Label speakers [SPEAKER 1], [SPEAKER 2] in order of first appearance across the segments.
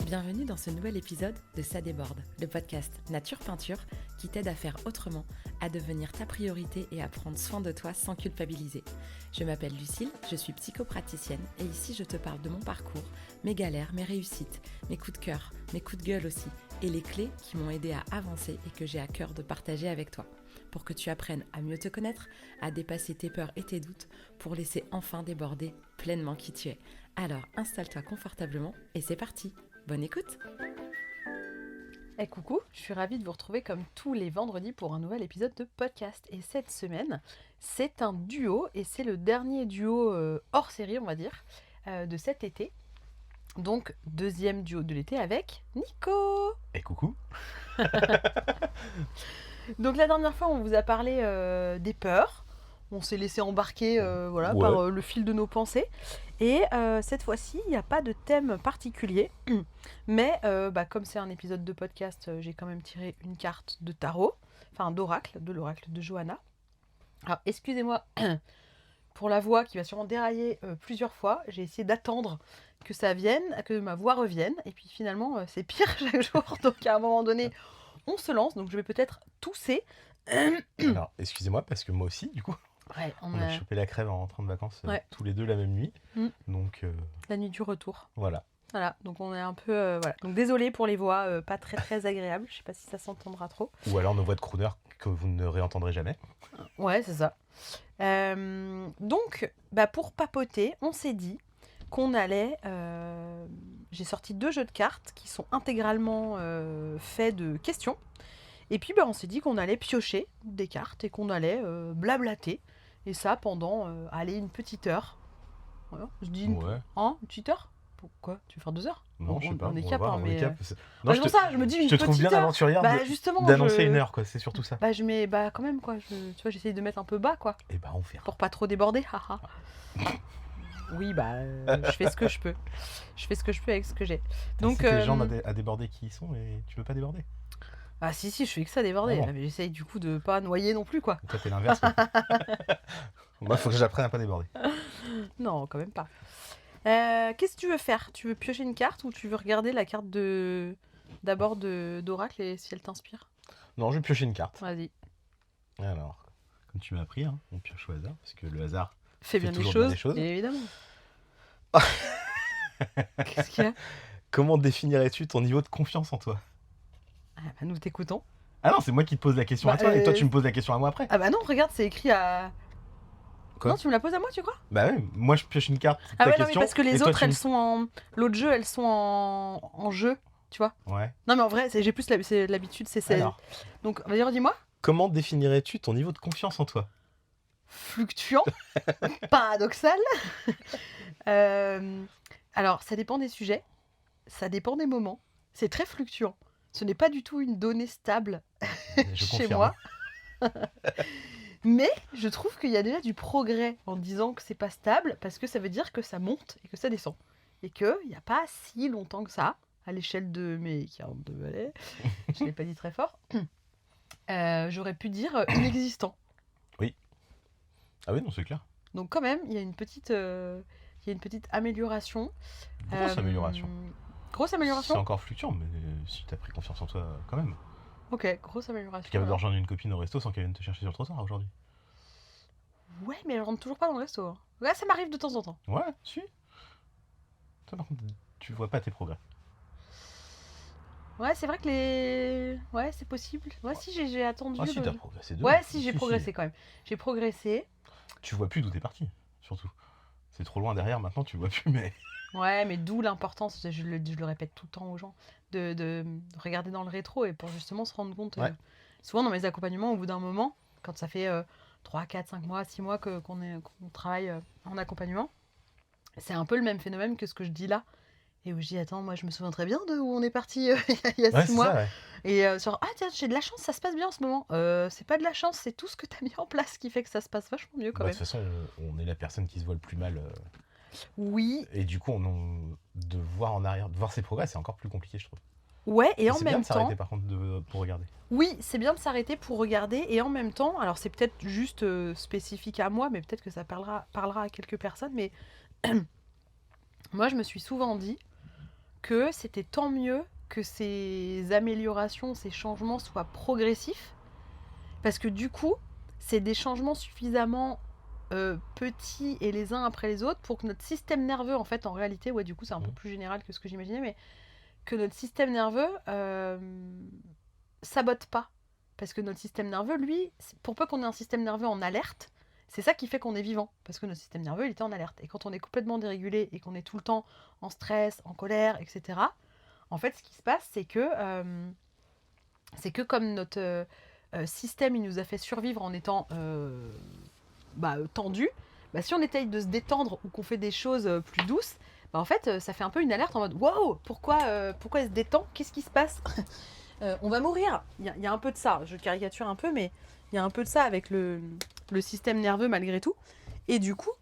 [SPEAKER 1] Bienvenue dans ce nouvel épisode de Ça déborde, le podcast Nature Peinture qui t'aide à faire autrement, à devenir ta priorité et à prendre soin de toi sans culpabiliser. Je m'appelle Lucille, je suis psychopraticienne et ici je te parle de mon parcours, mes galères, mes réussites, mes coups de cœur, mes coups de gueule aussi et les clés qui m'ont aidé à avancer et que j'ai à cœur de partager avec toi. Pour que tu apprennes à mieux te connaître, à dépasser tes peurs et tes doutes, pour laisser enfin déborder pleinement qui tu es. Alors installe-toi confortablement et c'est parti. Bonne écoute.
[SPEAKER 2] Coucou, je suis ravie de vous retrouver comme tous les vendredis pour un nouvel épisode de podcast. Et cette semaine, c'est un duo et c'est le dernier duo hors série, on va dire, de cet été. Donc, deuxième duo de l'été avec Nico.
[SPEAKER 3] Et coucou.
[SPEAKER 2] Donc la dernière fois, on vous a parlé des peurs. On s'est laissé embarquer par le fil de nos pensées. Et cette fois-ci, il n'y a pas de thème particulier. Mais comme c'est un épisode de podcast, j'ai quand même tiré une carte de tarot. Enfin, d'oracle, de l'oracle de Johanna. Alors, excusez-moi pour la voix qui va sûrement dérailler plusieurs fois. J'ai essayé d'attendre que ça vienne, que ma voix revienne. Et puis finalement, c'est pire chaque jour. Donc à un moment donné, on se lance. Donc je vais peut-être tousser.
[SPEAKER 3] Alors, excusez-moi, parce que moi aussi, du coup,
[SPEAKER 2] Ouais,
[SPEAKER 3] on a chopé la crève en rentrant de vacances tous les deux la même nuit. Donc,
[SPEAKER 2] la nuit du retour.
[SPEAKER 3] voilà.
[SPEAKER 2] Voilà, donc on est un peu... voilà. Donc désolé pour les voix pas très très agréables. Je sais pas si ça s'entendra trop.
[SPEAKER 3] Ou alors nos voix de crooner que vous ne réentendrez jamais.
[SPEAKER 2] Ouais, c'est ça. Donc, pour papoter, on s'est dit qu'on allait... J'ai sorti 2 jeux de cartes qui sont intégralement faits de questions. Et puis on s'est dit qu'on allait piocher des cartes et qu'on allait blablater. Et ça pendant, une petite heure. Voilà. Je dis une petite heure. Pourquoi? Tu veux faire 2 heures?
[SPEAKER 3] Non, je sais pas.
[SPEAKER 2] On est
[SPEAKER 3] va
[SPEAKER 2] cap,
[SPEAKER 3] voir,
[SPEAKER 2] hein,
[SPEAKER 3] on
[SPEAKER 2] mais...
[SPEAKER 3] est cap.
[SPEAKER 2] Non, c'est pour ça, je me dis une
[SPEAKER 3] je te
[SPEAKER 2] petite
[SPEAKER 3] trouve bien
[SPEAKER 2] heure.
[SPEAKER 3] aventurière
[SPEAKER 2] Justement,
[SPEAKER 3] d'annoncer une heure, quoi. C'est surtout ça.
[SPEAKER 2] Je mets... quand même, quoi. Tu vois, j'essaye de mettre un peu bas, quoi.
[SPEAKER 3] Et on verra.
[SPEAKER 2] Pour pas trop déborder, haha. Oui, je fais ce que je peux. Je fais ce que je peux avec ce que j'ai. Donc,
[SPEAKER 3] c'est des gens à déborder qui y sont et tu veux pas déborder?
[SPEAKER 2] Ah si, je fais que ça déborder.
[SPEAKER 3] Ah bon.
[SPEAKER 2] Mais j'essaye du coup de pas noyer non plus, quoi.
[SPEAKER 3] Toi, t'es l'inverse. Moi, faut que j'apprenne à pas déborder.
[SPEAKER 2] Non, quand même pas. Qu'est-ce que tu veux faire? Tu veux piocher une carte ou tu veux regarder la carte d'abord d'oracle et si elle t'inspire?
[SPEAKER 3] Non, je vais piocher une carte.
[SPEAKER 2] Vas-y.
[SPEAKER 3] Alors, comme tu m'as appris, hein, on pioche au hasard, parce que le hasard
[SPEAKER 2] Fais bien
[SPEAKER 3] toujours
[SPEAKER 2] les
[SPEAKER 3] bien
[SPEAKER 2] choses.
[SPEAKER 3] des choses.
[SPEAKER 2] Évidemment. Qu'est-ce qu'il y a?
[SPEAKER 3] Comment définirais-tu ton niveau de confiance en toi?
[SPEAKER 2] Nous t'écoutons.
[SPEAKER 3] Ah non, c'est moi qui te pose la question à toi et toi tu me poses la question à moi après.
[SPEAKER 2] Ah non, regarde, c'est écrit à...
[SPEAKER 3] Quoi?
[SPEAKER 2] Non, tu me la poses à moi, tu crois?
[SPEAKER 3] Bah ouais, moi je pioche une carte.
[SPEAKER 2] Ah ouais, non,
[SPEAKER 3] question,
[SPEAKER 2] mais parce que les
[SPEAKER 3] et toi,
[SPEAKER 2] autres, elles sont en... L'autre jeu, elles sont en jeu, tu vois?
[SPEAKER 3] Ouais.
[SPEAKER 2] Non, mais en vrai, j'ai plus l'habitude, c'est...
[SPEAKER 3] Alors,
[SPEAKER 2] Donc, vas-y, redis-moi.
[SPEAKER 3] comment définirais-tu ton niveau de confiance en toi?
[SPEAKER 2] Fluctuant, paradoxal. Alors, ça dépend des sujets, ça dépend des moments, c'est très fluctuant. Ce n'est pas du tout une donnée stable chez moi. Mais je trouve qu'il y a déjà du progrès en disant que c'est pas stable, parce que ça veut dire que ça monte et que ça descend. Et qu'il n'y a pas si longtemps que ça, à l'échelle de mes 42 années, je ne l'ai pas dit très fort, j'aurais pu dire inexistant.
[SPEAKER 3] Oui. Ah oui, non, c'est clair.
[SPEAKER 2] Donc quand même, il y a une petite amélioration.
[SPEAKER 3] Grosse amélioration.
[SPEAKER 2] Grosse
[SPEAKER 3] C'est
[SPEAKER 2] amélioration.
[SPEAKER 3] encore fluctuant, mais si t'as pris confiance en toi quand même.
[SPEAKER 2] Ok, grosse amélioration.
[SPEAKER 3] T'es capable de rejoindre une copine au resto sans qu'elle vienne te chercher sur le trottoir aujourd'hui.
[SPEAKER 2] Ouais, mais elle rentre toujours pas dans le resto. Hein. Ouais, ça m'arrive de temps en temps.
[SPEAKER 3] Ouais, si. Toi par contre, tu vois pas tes progrès.
[SPEAKER 2] Ouais, c'est vrai que les... Ouais, c'est possible. Ouais, si, j'ai attendu...
[SPEAKER 3] Ah si, t'as progressé de
[SPEAKER 2] Ouais,
[SPEAKER 3] ouf.
[SPEAKER 2] si, j'ai progressé quand même. J'ai progressé.
[SPEAKER 3] Tu vois plus d'où t'es parti, surtout. C'est trop loin derrière, maintenant tu vois plus, mais...
[SPEAKER 2] Ouais, mais d'où l'importance, je le répète tout le temps aux gens, de regarder dans le rétro et pour justement se rendre compte.
[SPEAKER 3] Ouais.
[SPEAKER 2] Souvent dans mes accompagnements, au bout d'un moment, quand ça fait 3, 4, 5 mois, 6 mois qu'on travaille en accompagnement, c'est un peu le même phénomène que ce que je dis là. Et où je dis, attends, moi je me souviens très bien de où on est parti il y a 6 mois.
[SPEAKER 3] Ça, ouais.
[SPEAKER 2] Et sur, ah tiens, j'ai de la chance, ça se passe bien en ce moment. C'est pas de la chance, c'est tout ce que tu as mis en place qui fait que ça se passe vachement mieux quand
[SPEAKER 3] De
[SPEAKER 2] même.
[SPEAKER 3] toute façon, on est la personne qui se voit le plus mal.
[SPEAKER 2] Oui.
[SPEAKER 3] Et du coup, de voir en arrière, de voir ses progrès, c'est encore plus compliqué, je trouve.
[SPEAKER 2] Ouais, et en
[SPEAKER 3] c'est bien
[SPEAKER 2] même
[SPEAKER 3] de s'arrêter
[SPEAKER 2] temps...
[SPEAKER 3] par contre pour regarder.
[SPEAKER 2] Oui, c'est bien de s'arrêter pour regarder et en même temps, alors c'est peut-être juste spécifique à moi, mais peut-être que ça parlera à quelques personnes, mais moi je me suis souvent dit que c'était tant mieux que ces améliorations, ces changements soient progressifs. Parce que du coup, c'est des changements suffisamment petits et les uns après les autres pour que notre système nerveux, en fait, en réalité, ouais, du coup, c'est un peu plus général que ce que j'imaginais, mais que notre système nerveux sabote pas. Parce que notre système nerveux, lui, pour peu qu'on ait un système nerveux en alerte, c'est ça qui fait qu'on est vivant. Parce que notre système nerveux, il était en alerte. Et quand on est complètement dérégulé et qu'on est tout le temps en stress, en colère, etc., en fait, ce qui se passe, c'est que comme notre système, il nous a fait survivre en étant tendu, si on essaye de se détendre ou qu'on fait des choses plus douces, en fait, ça fait un peu une alerte en mode « Wow, pourquoi elle se détend? Qu'est-ce qui se passe ?» On va mourir. Il y a un peu de ça. Je caricature un peu, mais il y a un peu de ça avec le système nerveux malgré tout. Et du coup,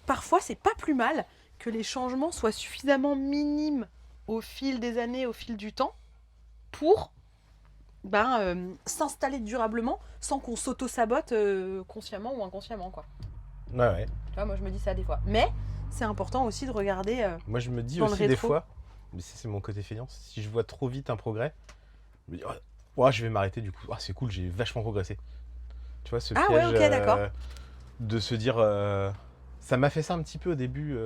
[SPEAKER 2] parfois, c'est pas plus mal que les changements soient suffisamment minimes au fil des années, au fil du temps, pour s'installer durablement sans qu'on s'auto-sabote consciemment ou inconsciemment, quoi.
[SPEAKER 3] Ouais.
[SPEAKER 2] Tu vois, moi, je me dis ça des fois. Mais c'est important aussi de regarder
[SPEAKER 3] Moi, je me dis
[SPEAKER 2] dans le
[SPEAKER 3] aussi des
[SPEAKER 2] rétro.
[SPEAKER 3] fois, mais c'est mon côté feignant, si je vois trop vite un progrès, je me dis, oh, je vais m'arrêter du coup. Ah, c'est cool, j'ai vachement progressé. Tu vois, ce
[SPEAKER 2] Ah
[SPEAKER 3] piège
[SPEAKER 2] ouais, ok, d'accord.
[SPEAKER 3] de se dire... ça m'a fait ça un petit peu au début,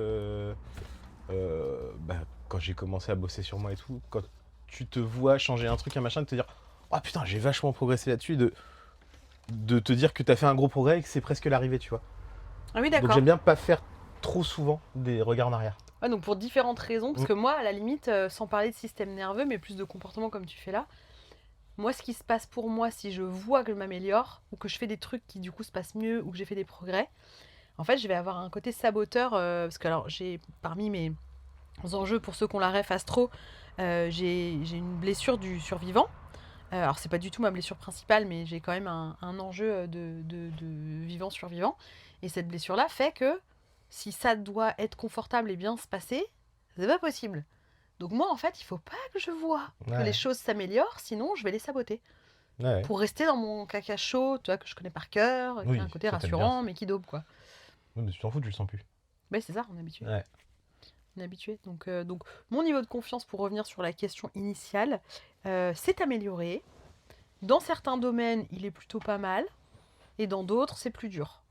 [SPEAKER 3] quand j'ai commencé à bosser sur moi et tout. Quand tu te vois changer un truc, un machin, de te dire, oh putain, j'ai vachement progressé là-dessus, de te dire que t'as fait un gros progrès et que c'est presque l'arrivée, tu vois.
[SPEAKER 2] Ah oui,
[SPEAKER 3] Donc
[SPEAKER 2] d'accord.
[SPEAKER 3] j'aime bien pas faire trop souvent des regards en arrière.
[SPEAKER 2] Ouais, donc pour différentes raisons, parce que moi, à la limite, sans parler de système nerveux, mais plus de comportement comme tu fais là, moi, ce qui se passe pour moi, si je vois que je m'améliore, ou que je fais des trucs qui du coup se passent mieux, ou que j'ai fait des progrès, en fait, je vais avoir un côté saboteur, parce que alors, j'ai, parmi mes enjeux, pour ceux qui ont la ref astro, j'ai une blessure du survivant. Alors, c'est pas du tout ma blessure principale, mais j'ai quand même un enjeu de vivant-survivant. Et cette blessure-là fait que si ça doit être confortable et bien se passer, c'est pas possible. Donc moi, en fait, il faut pas que je vois que les choses s'améliorent, sinon je vais les saboter.
[SPEAKER 3] Ouais.
[SPEAKER 2] Pour rester dans mon caca chaud, tu vois, que je connais par cœur, qui a un côté rassurant, mais qui daube, quoi.
[SPEAKER 3] Oui, mais tu t'en fous, tu le sens plus.
[SPEAKER 2] Mais c'est ça, on est habitué.
[SPEAKER 3] Ouais.
[SPEAKER 2] On est habitué. Donc, mon niveau de confiance, pour revenir sur la question initiale, s'est amélioré. Dans certains domaines, il est plutôt pas mal. Et dans d'autres, c'est plus dur.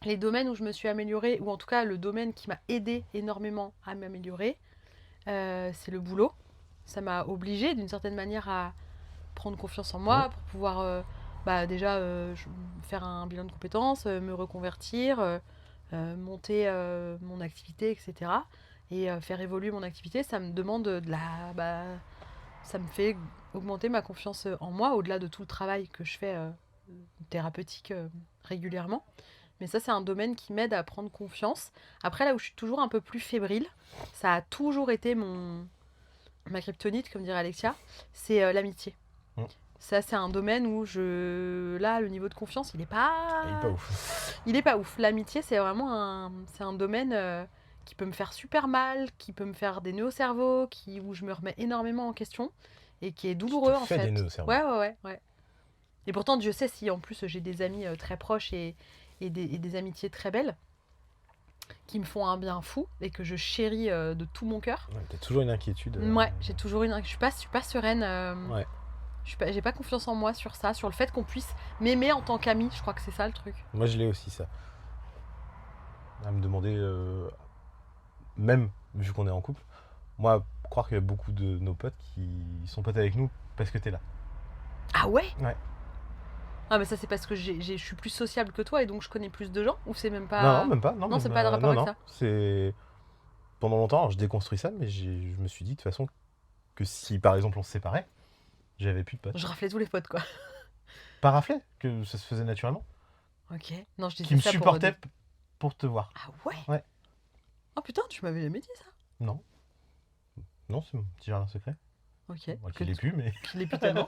[SPEAKER 2] Les domaines où je me suis améliorée, ou en tout cas le domaine qui m'a aidé énormément à m'améliorer, c'est le boulot. Ça m'a obligée d'une certaine manière à prendre confiance en moi pour pouvoir déjà faire un bilan de compétences, me reconvertir, monter mon activité, etc. Et faire évoluer mon activité, ça me demande ça me fait augmenter ma confiance en moi, au-delà de tout le travail que je fais thérapeutique régulièrement. Mais ça, c'est un domaine qui m'aide à prendre confiance. Après, là où je suis toujours un peu plus fébrile, ça a toujours été ma kryptonite, comme dirait Alexia, c'est l'amitié. Ça, c'est un domaine où là, le niveau de confiance, il est pas
[SPEAKER 3] ouf.
[SPEAKER 2] Il est pas ouf. L'amitié, c'est vraiment un domaine qui peut me faire super mal, qui peut me faire des nœuds au cerveau, où je me remets énormément en question et qui est douloureux, en fait.
[SPEAKER 3] Des nœuds au cerveau.
[SPEAKER 2] Ouais. Et pourtant, Dieu sait si en plus j'ai des amis très proches et des amitiés très belles qui me font un bien fou et que je chéris de tout mon cœur.
[SPEAKER 3] Ouais, t'as toujours une inquiétude.
[SPEAKER 2] Ouais, j'ai toujours une inquiétude. Je suis pas sereine.
[SPEAKER 3] Ouais.
[SPEAKER 2] J'ai pas confiance en moi sur ça, sur le fait qu'on puisse m'aimer en tant qu'ami. Je crois que c'est ça le truc.
[SPEAKER 3] Moi, je l'ai aussi, ça. À me demander, même vu qu'on est en couple, moi, croire qu'il y a beaucoup de nos potes qui sont potes avec nous parce que t'es là.
[SPEAKER 2] Ah ouais?
[SPEAKER 3] Ouais.
[SPEAKER 2] Ah mais ça c'est parce que je suis plus sociable que toi et donc je connais plus de gens, ou c'est même pas...
[SPEAKER 3] Non, même pas.
[SPEAKER 2] Non, c'est pas de rapport avec ça.
[SPEAKER 3] C'est... Pendant longtemps, alors, je déconstruis ça, mais je me suis dit de toute façon que si par exemple on se séparait, j'avais plus de potes.
[SPEAKER 2] Je raflais tous les potes, quoi.
[SPEAKER 3] Pas raflé, que ça se faisait naturellement.
[SPEAKER 2] Ok. Non, je disais
[SPEAKER 3] Qui me
[SPEAKER 2] ça
[SPEAKER 3] supportait pour te voir.
[SPEAKER 2] Ah ouais?
[SPEAKER 3] Ouais.
[SPEAKER 2] Oh putain, tu m'avais jamais dit ça.
[SPEAKER 3] Non. Non, c'est mon petit jardin secret.
[SPEAKER 2] Ok.
[SPEAKER 3] Moi, qui l'ai plus, mais...
[SPEAKER 2] Je l'ai plus tellement.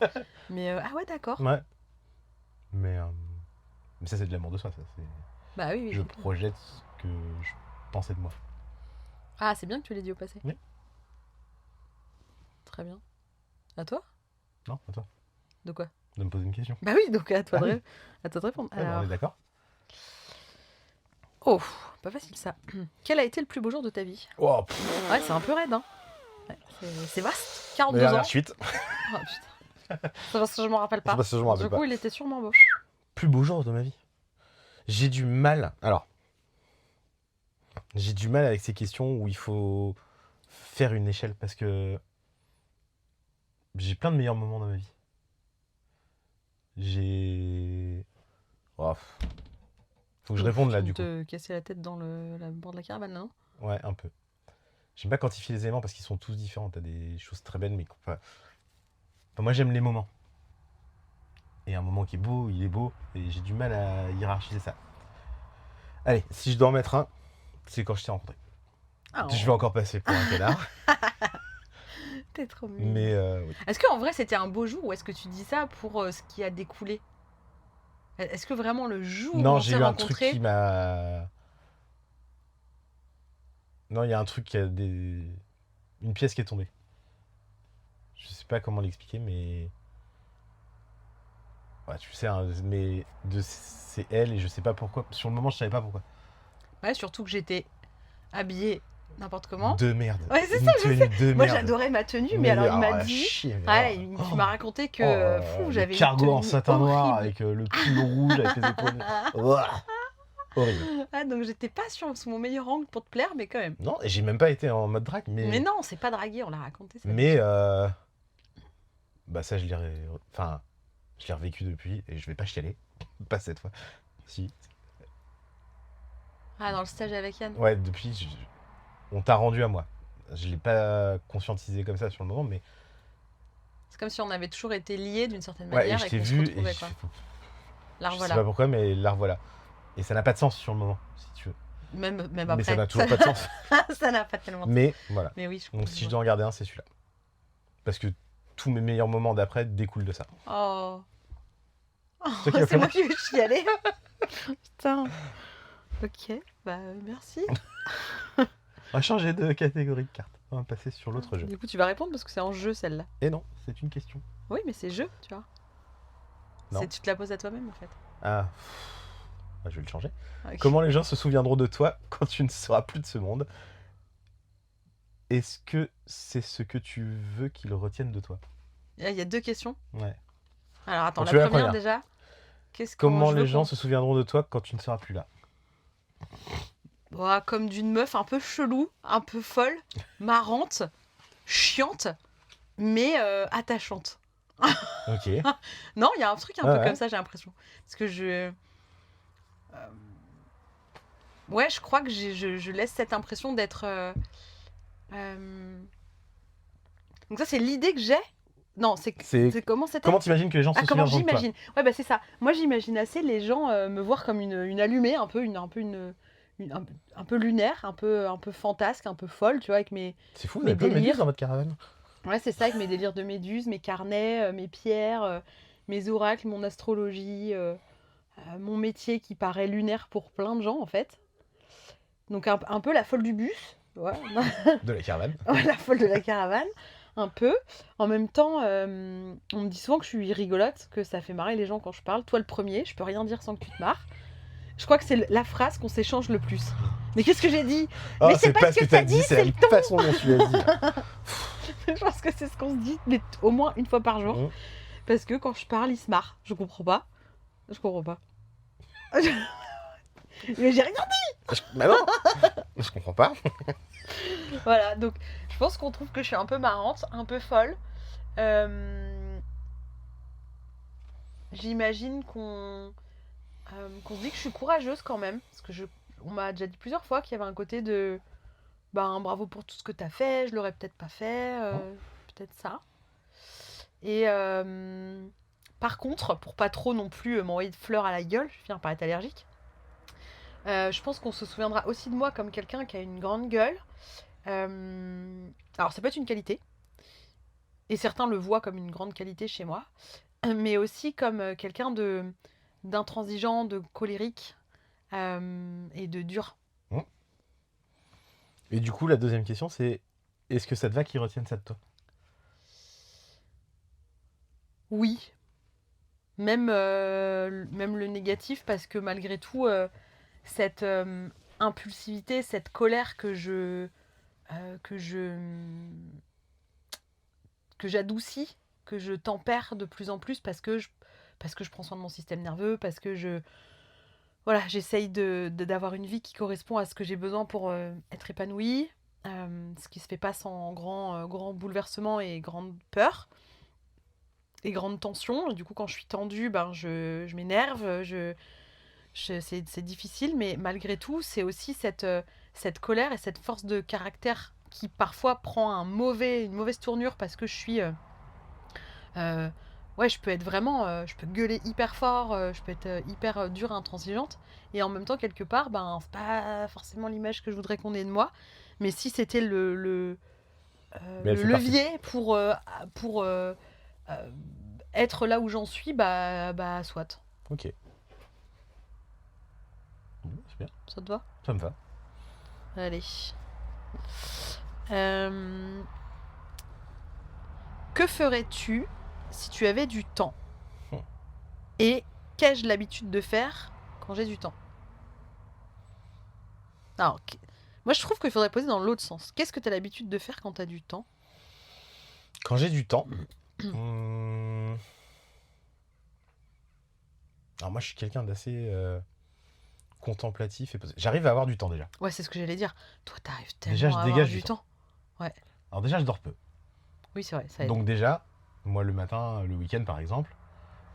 [SPEAKER 2] Mais ah ouais, d'accord.
[SPEAKER 3] Ouais. Mais ça, c'est de l'amour de soi, ça. C'est...
[SPEAKER 2] Bah oui.
[SPEAKER 3] Je projette ce que je pensais de moi.
[SPEAKER 2] Ah, c'est bien que tu l'aies dit au passé.
[SPEAKER 3] Oui.
[SPEAKER 2] Très bien. À toi?
[SPEAKER 3] Non, à toi.
[SPEAKER 2] De quoi?
[SPEAKER 3] De me poser une question.
[SPEAKER 2] Bah oui, donc à toi,
[SPEAKER 3] Ah oui.
[SPEAKER 2] à toi de répondre.
[SPEAKER 3] Ouais,
[SPEAKER 2] Alors,
[SPEAKER 3] on est d'accord.
[SPEAKER 2] Oh, pas facile ça. Quel a été le plus beau jour de ta vie?
[SPEAKER 3] Oh,
[SPEAKER 2] Ouais, c'est un peu raide, hein. Ouais, c'est vaste. 42
[SPEAKER 3] dernière
[SPEAKER 2] ans.
[SPEAKER 3] suite.
[SPEAKER 2] Oh putain. C'est parce que je m'en rappelle pas.
[SPEAKER 3] C'est parce que je m'en rappelle
[SPEAKER 2] Du
[SPEAKER 3] pas.
[SPEAKER 2] coup, il était sûrement beau.
[SPEAKER 3] Plus beau jour de ma vie. J'ai du mal. Alors, j'ai du mal avec ces questions où il faut faire une échelle parce que j'ai plein de meilleurs moments dans ma vie. J'ai. Oh, faut que je réponde là du coup.
[SPEAKER 2] te casser la tête dans la bord de la caravane, là, non?
[SPEAKER 3] Ouais, un peu. J'aime pas quantifier les éléments parce qu'ils sont tous différents. T'as des choses très belles, mais moi j'aime les moments. Et un moment qui est beau, il est beau, et j'ai du mal à hiérarchiser ça. Allez, si je dois en mettre un, c'est quand je t'ai rencontré.
[SPEAKER 2] Ah,
[SPEAKER 3] Je vais encore passer pour un canard,
[SPEAKER 2] t'es trop mignon.
[SPEAKER 3] mais oui.
[SPEAKER 2] Est-ce qu'en vrai c'était un beau jour ou est-ce que tu dis ça pour ce qui a découlé? Est-ce que vraiment le jour où
[SPEAKER 3] Non,
[SPEAKER 2] on
[SPEAKER 3] j'ai
[SPEAKER 2] s'est
[SPEAKER 3] eu un truc
[SPEAKER 2] rencontrés...
[SPEAKER 3] qui m'a. Non, il y a un truc qui a des. Une pièce qui est tombée. Je sais pas comment l'expliquer, mais. Ouais, tu sais, hein, mais c'est elle et je sais pas pourquoi. Sur le moment, je savais pas pourquoi.
[SPEAKER 2] Ouais, surtout que j'étais habillée n'importe comment.
[SPEAKER 3] De merde.
[SPEAKER 2] Ouais, c'est
[SPEAKER 3] Une
[SPEAKER 2] ça, je
[SPEAKER 3] tenue
[SPEAKER 2] sais.
[SPEAKER 3] de
[SPEAKER 2] Moi
[SPEAKER 3] merde.
[SPEAKER 2] j'adorais ma tenue, mais alors il m'a
[SPEAKER 3] la
[SPEAKER 2] dit...
[SPEAKER 3] chier, mais
[SPEAKER 2] Ouais,
[SPEAKER 3] alors.
[SPEAKER 2] tu m'as raconté que
[SPEAKER 3] Le
[SPEAKER 2] j'avais une
[SPEAKER 3] cargo en
[SPEAKER 2] tenue
[SPEAKER 3] satin noir
[SPEAKER 2] horrible.
[SPEAKER 3] avec le pull rouge avec les épaules. Ouah, horrible.
[SPEAKER 2] Ah, donc j'étais pas sous mon meilleur angle pour te plaire, mais quand même.
[SPEAKER 3] Non, et j'ai même pas été en mode drague,
[SPEAKER 2] Mais non, c'est pas dragué, on l'a raconté. Ça.
[SPEAKER 3] Mais bah ça je l'ai enfin je l'ai revécu depuis et je vais pas chialer. Pas cette fois. Si.
[SPEAKER 2] Ah, dans le stage avec Yann.
[SPEAKER 3] Ouais, depuis on t'a rendu à moi. Je l'ai pas conscientisé comme ça sur le moment, mais
[SPEAKER 2] C'est comme si on avait toujours été liés d'une certaine
[SPEAKER 3] ouais, et
[SPEAKER 2] manière
[SPEAKER 3] je
[SPEAKER 2] et
[SPEAKER 3] t'ai
[SPEAKER 2] qu'on se
[SPEAKER 3] vu et
[SPEAKER 2] retrouvait, quoi. Là,
[SPEAKER 3] je sais
[SPEAKER 2] voilà.
[SPEAKER 3] pas pourquoi, mais là revoilà. Et ça n'a pas de sens sur le moment, si tu veux.
[SPEAKER 2] Même
[SPEAKER 3] Mais
[SPEAKER 2] après.
[SPEAKER 3] ça n'a toujours pas de sens.
[SPEAKER 2] Ça n'a pas tellement de sens.
[SPEAKER 3] Mais voilà.
[SPEAKER 2] Mais oui, je
[SPEAKER 3] Donc si je
[SPEAKER 2] comprends.
[SPEAKER 3] dois en garder un, c'est celui-là. Parce que tous mes meilleurs moments d'après découlent de ça.
[SPEAKER 2] Oh.
[SPEAKER 3] toi qui as
[SPEAKER 2] C'est
[SPEAKER 3] fait
[SPEAKER 2] moi qui vais chialer. Putain. Ok, bah merci.
[SPEAKER 3] On va changer de catégorie de carte. On va passer sur l'autre jeu.
[SPEAKER 2] Du coup, tu vas répondre parce que c'est en jeu celle-là.
[SPEAKER 3] Et non, c'est une question.
[SPEAKER 2] Oui, mais c'est jeu, tu vois.
[SPEAKER 3] Non.
[SPEAKER 2] Tu te la poses à toi-même en fait.
[SPEAKER 3] Ah, je vais le changer.
[SPEAKER 2] Ok.
[SPEAKER 3] Comment les gens se souviendront de toi quand tu ne seras plus de ce monde? Est-ce que c'est ce que tu veux qu'ils retiennent de toi?
[SPEAKER 2] Il y a deux questions.
[SPEAKER 3] Ouais.
[SPEAKER 2] Alors attends,
[SPEAKER 3] Donc,
[SPEAKER 2] la
[SPEAKER 3] tu veux la
[SPEAKER 2] première
[SPEAKER 3] première
[SPEAKER 2] déjà. Qu'est-ce que
[SPEAKER 3] Comment
[SPEAKER 2] je veux
[SPEAKER 3] les gens
[SPEAKER 2] qu'on-
[SPEAKER 3] se souviendront de toi quand tu ne seras plus là?
[SPEAKER 2] Ouah, comme d'une meuf un peu chelou, un peu folle, marrante, chiante, mais attachante.
[SPEAKER 3] Ok.
[SPEAKER 2] Non, il y a un truc un
[SPEAKER 3] Ah
[SPEAKER 2] peu
[SPEAKER 3] ouais.
[SPEAKER 2] comme ça, j'ai l'impression. Parce que ouais, je crois que je laisse cette impression d'être... Donc ça, c'est l'idée que j'ai. Non, c'est comment c'était?
[SPEAKER 3] Comment t'imagines que les gens se
[SPEAKER 2] Ah, comment
[SPEAKER 3] souviendront de toi?
[SPEAKER 2] j'imagine? Ouais, bah c'est ça. Moi, j'imagine assez les gens me voir comme une allumée, un peu un peu lunaire, un peu fantasque, un peu folle, tu vois, avec mes...
[SPEAKER 3] C'est fou, vous
[SPEAKER 2] mes
[SPEAKER 3] avez plein de méduses
[SPEAKER 2] délires.
[SPEAKER 3] dans votre caravane.
[SPEAKER 2] Ouais, c'est ça, avec mes délires de méduse, mes carnets, mes pierres, mes oracles, mon astrologie, mon métier qui paraît lunaire pour plein de gens, en fait. Donc un peu la folle du bus, ouais.
[SPEAKER 3] De la caravane.
[SPEAKER 2] Ouais, la folle de la caravane, un peu. En même temps, on me dit souvent que je suis rigolote, que ça fait marrer les gens quand je parle. Toi le premier, je peux rien dire sans que tu te marres. Je crois que c'est la phrase qu'on s'échange le plus. Mais qu'est-ce que j'ai dit?
[SPEAKER 3] Oh,
[SPEAKER 2] Mais c'est pas ce que t'as dit,
[SPEAKER 3] c'est
[SPEAKER 2] c'est
[SPEAKER 3] la
[SPEAKER 2] le ton.
[SPEAKER 3] façon dont tu l'as dit.
[SPEAKER 2] Je pense que c'est ce qu'on se dit, mais au moins une fois par jour.
[SPEAKER 3] Mmh.
[SPEAKER 2] Parce que quand je parle, il se marre. Je comprends pas. Je comprends pas. Mais j'ai rien dit.
[SPEAKER 3] Bah non, je comprends pas.
[SPEAKER 2] Voilà, donc je pense qu'on trouve que je suis un peu marrante, un peu folle. J'imagine qu'on se dit que je suis courageuse quand même. Parce que on m'a déjà dit plusieurs fois qu'il y avait un côté de bravo pour tout ce que t'as fait, je l'aurais peut-être pas fait, peut-être ça. Et par contre, pour pas trop non plus m'envoyer de fleurs à la gueule, je vais finir par être allergique. Je pense qu'on se souviendra aussi de moi comme quelqu'un qui a une grande gueule. Alors ça peut être une qualité, et certains le voient comme une grande qualité chez moi, mais aussi comme quelqu'un d'intransigeant, de colérique et de dur.
[SPEAKER 3] Et du coup, la deuxième question, c'est est-ce que ça te va qu'ils retiennent ça de toi?
[SPEAKER 2] Oui, même le négatif, parce que malgré tout, cette impulsivité, cette colère que j'adoucis, que je tempère de plus en plus parce que je prends soin de mon système nerveux, parce que voilà, j'essaye d'avoir une vie qui correspond à ce que j'ai besoin pour être épanouie, ce qui se fait pas sans grand bouleversement et grande peur et grande tension. Du coup, quand je suis tendue, je m'énerve, c'est difficile, mais malgré tout, c'est aussi cette colère et cette force de caractère qui parfois prend une mauvaise tournure parce que je suis... je peux être vraiment... je peux gueuler hyper fort, je peux être hyper dure et intransigeante. Et en même temps, quelque part, c'est pas forcément l'image que je voudrais qu'on ait de moi. Mais si c'était le levier pour être là où j'en suis, soit.
[SPEAKER 3] Ok. C'est bien.
[SPEAKER 2] Ça te va ?
[SPEAKER 3] Ça me va.
[SPEAKER 2] Allez. Que ferais-tu si tu avais du temps ? Et qu'ai-je l'habitude de faire quand j'ai du temps ? Alors, moi je trouve qu'il faudrait poser dans l'autre sens. Qu'est-ce que tu as l'habitude de faire quand tu as du temps ?
[SPEAKER 3] Quand j'ai du temps... Alors moi je suis quelqu'un d'assez contemplatif et posé. J'arrive à avoir du temps déjà.
[SPEAKER 2] Ouais, c'est ce que j'allais dire. Toi, t'arrives
[SPEAKER 3] Déjà,
[SPEAKER 2] tellement
[SPEAKER 3] je
[SPEAKER 2] à avoir
[SPEAKER 3] dégage
[SPEAKER 2] du
[SPEAKER 3] du
[SPEAKER 2] temps. Ouais.
[SPEAKER 3] Alors déjà je dors peu.
[SPEAKER 2] Oui, c'est vrai, ça aide.
[SPEAKER 3] Donc déjà, moi le matin, le week-end par exemple,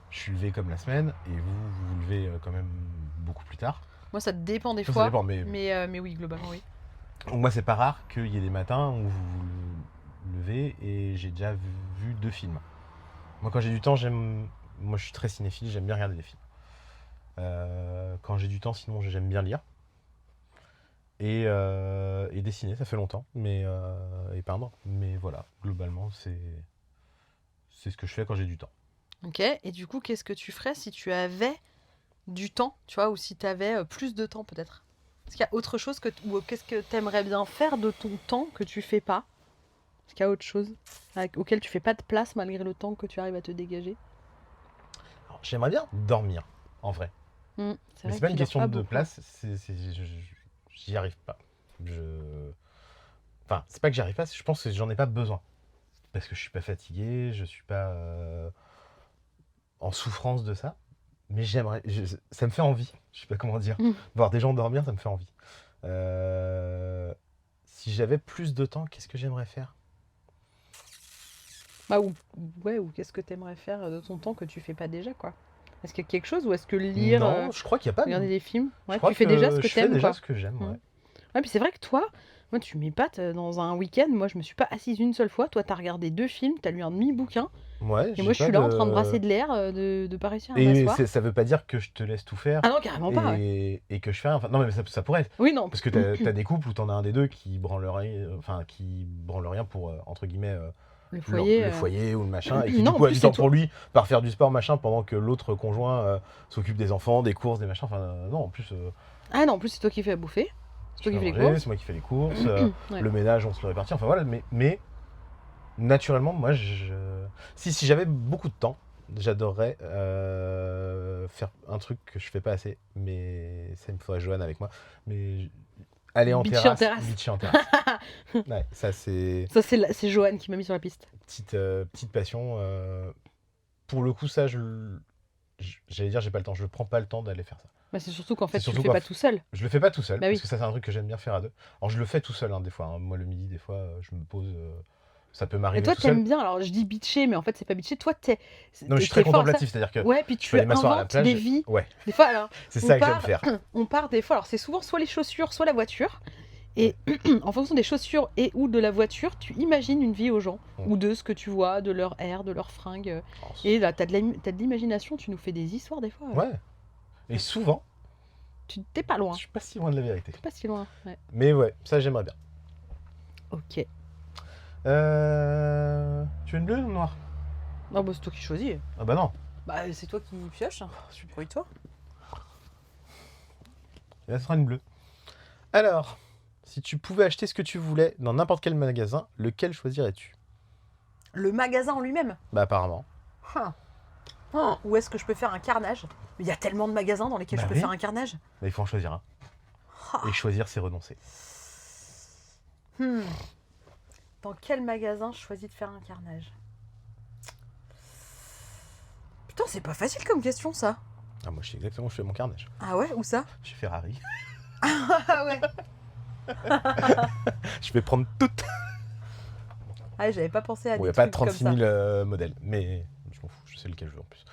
[SPEAKER 3] je suis levé comme la semaine et vous vous levez quand même beaucoup plus tard.
[SPEAKER 2] Moi ça dépend des
[SPEAKER 3] Ça
[SPEAKER 2] fois.
[SPEAKER 3] dépend,
[SPEAKER 2] mais oui, globalement oui.
[SPEAKER 3] Donc moi c'est pas rare qu'il y ait des matins où vous vous levez et j'ai déjà vu 2 films. Moi quand j'ai du temps, moi je suis très cinéphile, j'aime bien regarder des films. Quand j'ai du temps, sinon j'aime bien lire. Et dessiner, ça fait longtemps, et peindre. Mais voilà, globalement, c'est ce que je fais quand j'ai du temps.
[SPEAKER 2] Ok, et du coup, qu'est-ce que tu ferais si tu avais du temps, tu vois, ou si tu avais plus de temps peut-être ? Est-ce qu'il y a autre chose ou qu'est-ce que tu aimerais bien faire de ton temps que tu fais pas ? Est-ce qu'il y a autre chose auquel tu fais pas de place malgré le temps que tu arrives à te dégager ?
[SPEAKER 3] Alors, j'aimerais bien dormir, en vrai. Mais c'est pas une question de place, j'y arrive pas. Enfin, c'est pas que j'y arrive pas, je pense que j'en ai pas besoin. Parce que je suis pas fatigué, je suis pas en souffrance de ça. Mais ça me fait envie, je sais pas comment dire. Voir des gens dormir, ça me fait envie. Si j'avais plus de temps, qu'est-ce que j'aimerais faire ?
[SPEAKER 2] Ou qu'est-ce que tu aimerais faire de ton temps que tu fais pas déjà, quoi ? Est-ce qu'il y a quelque chose ou est-ce que lire,
[SPEAKER 3] non, je crois qu'il y a pas
[SPEAKER 2] regarder des films,
[SPEAKER 3] tu fais déjà ce que tu aimes, déjà ce que j'aime, ouais.
[SPEAKER 2] Ouais, puis c'est vrai que toi, moi tu m'épates dans un week-end, moi je me suis pas assise une seule fois, toi t'as regardé 2 films, t'as lu un demi-bouquin,
[SPEAKER 3] ouais,
[SPEAKER 2] et moi je suis là en train de brasser de l'air, de pas réussir à m'asseoir.
[SPEAKER 3] Et ça veut pas dire que je te laisse tout faire.
[SPEAKER 2] Ah non, carrément pas, ouais.
[SPEAKER 3] Et que je fais rien. Enfin, non, mais ça pourrait être.
[SPEAKER 2] Oui, non.
[SPEAKER 3] Parce que t'as des couples où t'en as un des deux qui branle rien pour, entre guillemets,
[SPEAKER 2] le
[SPEAKER 3] foyer ou le machin, et qui du coup a du temps pour lui, par faire du sport, machin, pendant que l'autre conjoint s'occupe des enfants, des courses, des machins. Enfin, non, en plus.
[SPEAKER 2] Ah non, en plus c'est toi qui fais à bouffer. C'est toi qui fais les courses.
[SPEAKER 3] C'est moi qui fais les courses. Le ménage, on se le répartit. Enfin voilà, mais naturellement, moi, si j'avais beaucoup de temps, j'adorerais faire un truc que je fais pas assez, mais ça il me faudrait Joanne avec moi. Mais aller en terrasse, bitcher en terrasse. Ouais, ça c'est
[SPEAKER 2] c'est Joanne qui m'a mis sur la piste.
[SPEAKER 3] Petite passion. Pour le coup, ça, j'allais dire, j'ai pas le temps. Je prends pas le temps d'aller faire ça.
[SPEAKER 2] Bah c'est surtout qu'en fait, tu le fais pas tout seul.
[SPEAKER 3] Je le fais pas tout seul,
[SPEAKER 2] parce
[SPEAKER 3] que ça, c'est un truc que j'aime bien faire à deux. Alors, je le fais tout seul, des fois. Moi, le midi, des fois, je me pose. Ça peut m'arriver.
[SPEAKER 2] Et toi,
[SPEAKER 3] tout seul.
[SPEAKER 2] T'aimes bien, alors je dis bitcher, mais en fait, c'est pas bitcher. Toi,
[SPEAKER 3] non, je suis très contemplatif, c'est-à-dire que.
[SPEAKER 2] Ouais, puis tu inventes des vies.
[SPEAKER 3] Ouais.
[SPEAKER 2] Des fois, alors.
[SPEAKER 3] C'est ça que j'aime faire.
[SPEAKER 2] On part des fois, alors c'est souvent soit les chaussures, soit la voiture. Et en fonction des chaussures et ou de la voiture, tu imagines une vie aux gens. Ou de ce que tu vois, de leur air, de leurs fringues. Et là, t'as de l'imagination, tu nous fais des histoires des fois.
[SPEAKER 3] Ouais. Et souvent.
[SPEAKER 2] T'es pas loin.
[SPEAKER 3] Je suis pas si loin de la vérité.
[SPEAKER 2] T'es pas si loin, ouais.
[SPEAKER 3] Mais ouais, ça j'aimerais bien.
[SPEAKER 2] Ok.
[SPEAKER 3] Tu veux une bleue ou une noire ?
[SPEAKER 2] Non, bah c'est toi qui choisis.
[SPEAKER 3] Ah bah non.
[SPEAKER 2] Bah c'est toi qui pioches.
[SPEAKER 3] Super.
[SPEAKER 2] Oui, toi.
[SPEAKER 3] Et là, ce sera une bleue. Alors, si tu pouvais acheter ce que tu voulais dans n'importe quel magasin, lequel choisirais-tu ?
[SPEAKER 2] Le magasin en lui-même ?
[SPEAKER 3] Bah apparemment.
[SPEAKER 2] Où est-ce que je peux faire un carnage? Mais il y a tellement de magasins dans lesquels
[SPEAKER 3] Bah
[SPEAKER 2] je peux
[SPEAKER 3] oui.
[SPEAKER 2] faire un carnage.
[SPEAKER 3] Bah, il faut en choisir un.
[SPEAKER 2] Ah.
[SPEAKER 3] Et choisir, c'est renoncer.
[SPEAKER 2] Dans quel magasin je choisis de faire un carnage? Putain, c'est pas facile comme question, ça.
[SPEAKER 3] Ah, moi, je sais exactement où je fais mon carnage.
[SPEAKER 2] Ah ouais, où ça?
[SPEAKER 3] Chez Ferrari.
[SPEAKER 2] Ah ouais.
[SPEAKER 3] Je vais prendre toutes.
[SPEAKER 2] Ah, j'avais pas pensé à
[SPEAKER 3] Bon, il n'y
[SPEAKER 2] des
[SPEAKER 3] a pas
[SPEAKER 2] trucs
[SPEAKER 3] 36
[SPEAKER 2] comme
[SPEAKER 3] 000
[SPEAKER 2] ça.
[SPEAKER 3] modèles, mais je m'en fous, je sais lequel je veux en plus.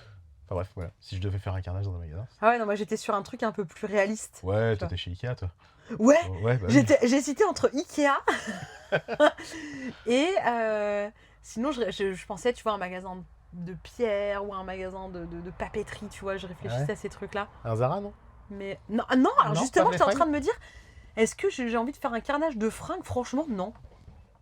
[SPEAKER 3] Enfin bref, voilà. Si je devais faire un carnage dans un magasin.
[SPEAKER 2] Ah ouais, non, moi j'étais sur un truc un peu plus réaliste.
[SPEAKER 3] Ouais,
[SPEAKER 2] Tu vois.
[SPEAKER 3] t'étais chez Ikea, toi.
[SPEAKER 2] Ouais,
[SPEAKER 3] Oh, ouais, bah oui.
[SPEAKER 2] j'ai hésité entre Ikea et sinon je pensais, tu vois, un magasin de pierre ou un magasin de papeterie, tu vois, je réfléchissais
[SPEAKER 3] Ouais.
[SPEAKER 2] à ces trucs-là.
[SPEAKER 3] Un Zara, non?
[SPEAKER 2] Mais non, alors
[SPEAKER 3] Non,
[SPEAKER 2] justement,
[SPEAKER 3] pas
[SPEAKER 2] j'étais en
[SPEAKER 3] les
[SPEAKER 2] train de me dire, est-ce que j'ai envie de faire un carnage de fringues? Franchement, non.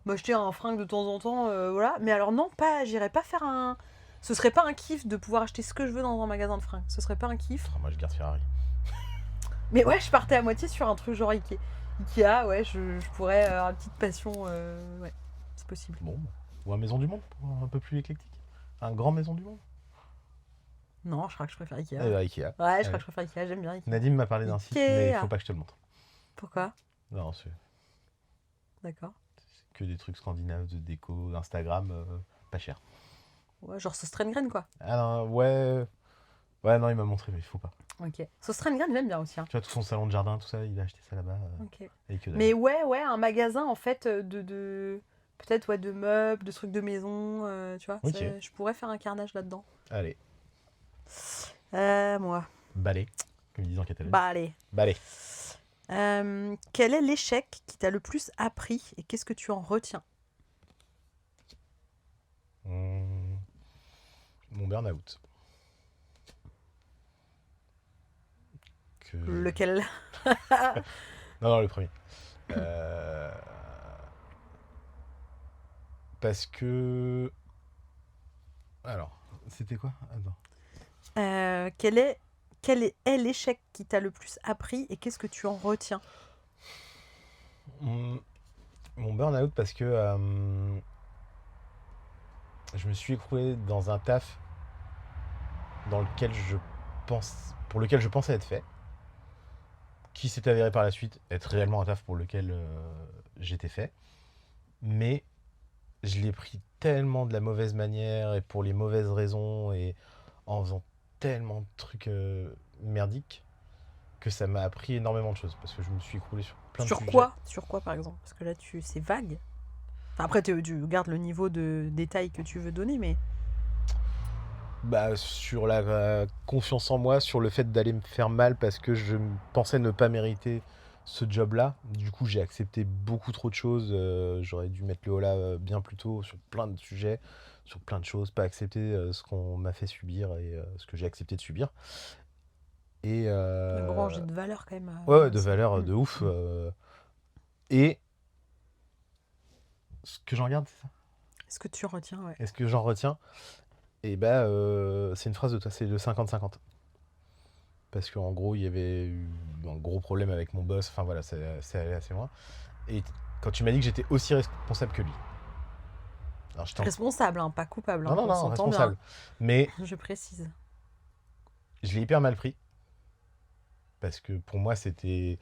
[SPEAKER 2] M'acheter un fringue de temps en temps, voilà. Mais alors non, pas, j'irais pas faire un... Ce serait pas un kiff de pouvoir acheter ce que je veux dans un magasin de fringues. Ce serait pas un kiff.
[SPEAKER 3] Ah, moi, je garde Ferrari.
[SPEAKER 2] Mais ouais, je partais à moitié sur un truc genre Ikea. Ikea, ouais, je pourrais avoir une petite passion, ouais, c'est possible.
[SPEAKER 3] Bon. Ou un Maison du Monde, pour un peu plus éclectique. Un grand Maison du Monde.
[SPEAKER 2] Non, je crois que je préfère Ikea.
[SPEAKER 3] Eh ben, Ikea.
[SPEAKER 2] Ouais, je
[SPEAKER 3] Ouais.
[SPEAKER 2] crois que je préfère Ikea, j'aime bien Ikea.
[SPEAKER 3] Nadim m'a parlé d'un site, mais il
[SPEAKER 2] Ikea.
[SPEAKER 3] faut pas que je te le montre.
[SPEAKER 2] Pourquoi?
[SPEAKER 3] Non, c'est
[SPEAKER 2] D'accord.
[SPEAKER 3] que des trucs scandinaves de déco, d'Instagram, pas cher.
[SPEAKER 2] Ouais, genre Sostrengren, quoi.
[SPEAKER 3] Ah non, ouais. Ouais, non, il m'a montré, mais il faut pas.
[SPEAKER 2] Ok. Sostrengren, j'aime bien aussi. Hein.
[SPEAKER 3] Tu vois, tout son salon de jardin, tout ça, il a acheté ça là-bas.
[SPEAKER 2] Ok.
[SPEAKER 3] Et que dalle.
[SPEAKER 2] Mais ouais, un magasin, en fait, de peut-être, ouais, de meubles, de trucs de maison, tu vois.
[SPEAKER 3] Ok.
[SPEAKER 2] Je pourrais faire un carnage là-dedans.
[SPEAKER 3] Allez,
[SPEAKER 2] Moi.
[SPEAKER 3] balai, comme ils disent en catalan.
[SPEAKER 2] Bah, allez.
[SPEAKER 3] Balai.
[SPEAKER 2] Quel est l'échec qui t'a le plus appris et qu'est-ce que tu en retiens?
[SPEAKER 3] Mon burn-out.
[SPEAKER 2] Lequel?
[SPEAKER 3] Non, le premier. Parce que... Alors, c'était quoi? Attends.
[SPEAKER 2] Quel est l'échec qui t'a le plus appris et qu'est-ce que tu en retiens?
[SPEAKER 3] Mon burn-out parce que je me suis écroulé dans un taf pour lequel je pensais être fait, qui s'est avéré par la suite être réellement un taf pour lequel j'étais fait, mais je l'ai pris tellement de la mauvaise manière et pour les mauvaises raisons et en faisant tellement de trucs merdiques que ça m'a appris énormément de choses parce que je me suis écroulé sur plein de
[SPEAKER 2] Sur
[SPEAKER 3] sujets.
[SPEAKER 2] quoi? Sur quoi, par exemple? Parce que là, c'est vague. Enfin, après, tu gardes le niveau de détail que tu veux donner, mais...
[SPEAKER 3] Bah, sur la confiance en moi, sur le fait d'aller me faire mal parce que je pensais ne pas mériter ce job-là. Du coup, j'ai accepté beaucoup trop de choses. J'aurais dû mettre le holà bien plus tôt sur plein de sujets, sur plein de choses, pas accepter ce qu'on m'a fait subir et ce que j'ai accepté de subir. Et
[SPEAKER 2] Un gros enjeu de valeur, quand même.
[SPEAKER 3] ouais, de valeur de ouf. Et ce que j'en regarde, c'est ça.
[SPEAKER 2] Est-ce que tu retiens, ouais.
[SPEAKER 3] Est-ce que j'en retiens? Et bah, c'est une phrase de toi, c'est le 50-50. Parce qu'en gros, il y avait eu un gros problème avec mon boss. Enfin voilà, c'est allé assez loin. Et quand tu m'as dit que j'étais aussi responsable que lui. Alors,
[SPEAKER 2] Responsable, hein, pas coupable. Hein,
[SPEAKER 3] non,
[SPEAKER 2] on s'entend
[SPEAKER 3] responsable. Mais
[SPEAKER 2] bien. Je précise.
[SPEAKER 3] je l'ai hyper mal pris. Parce que pour moi, c'était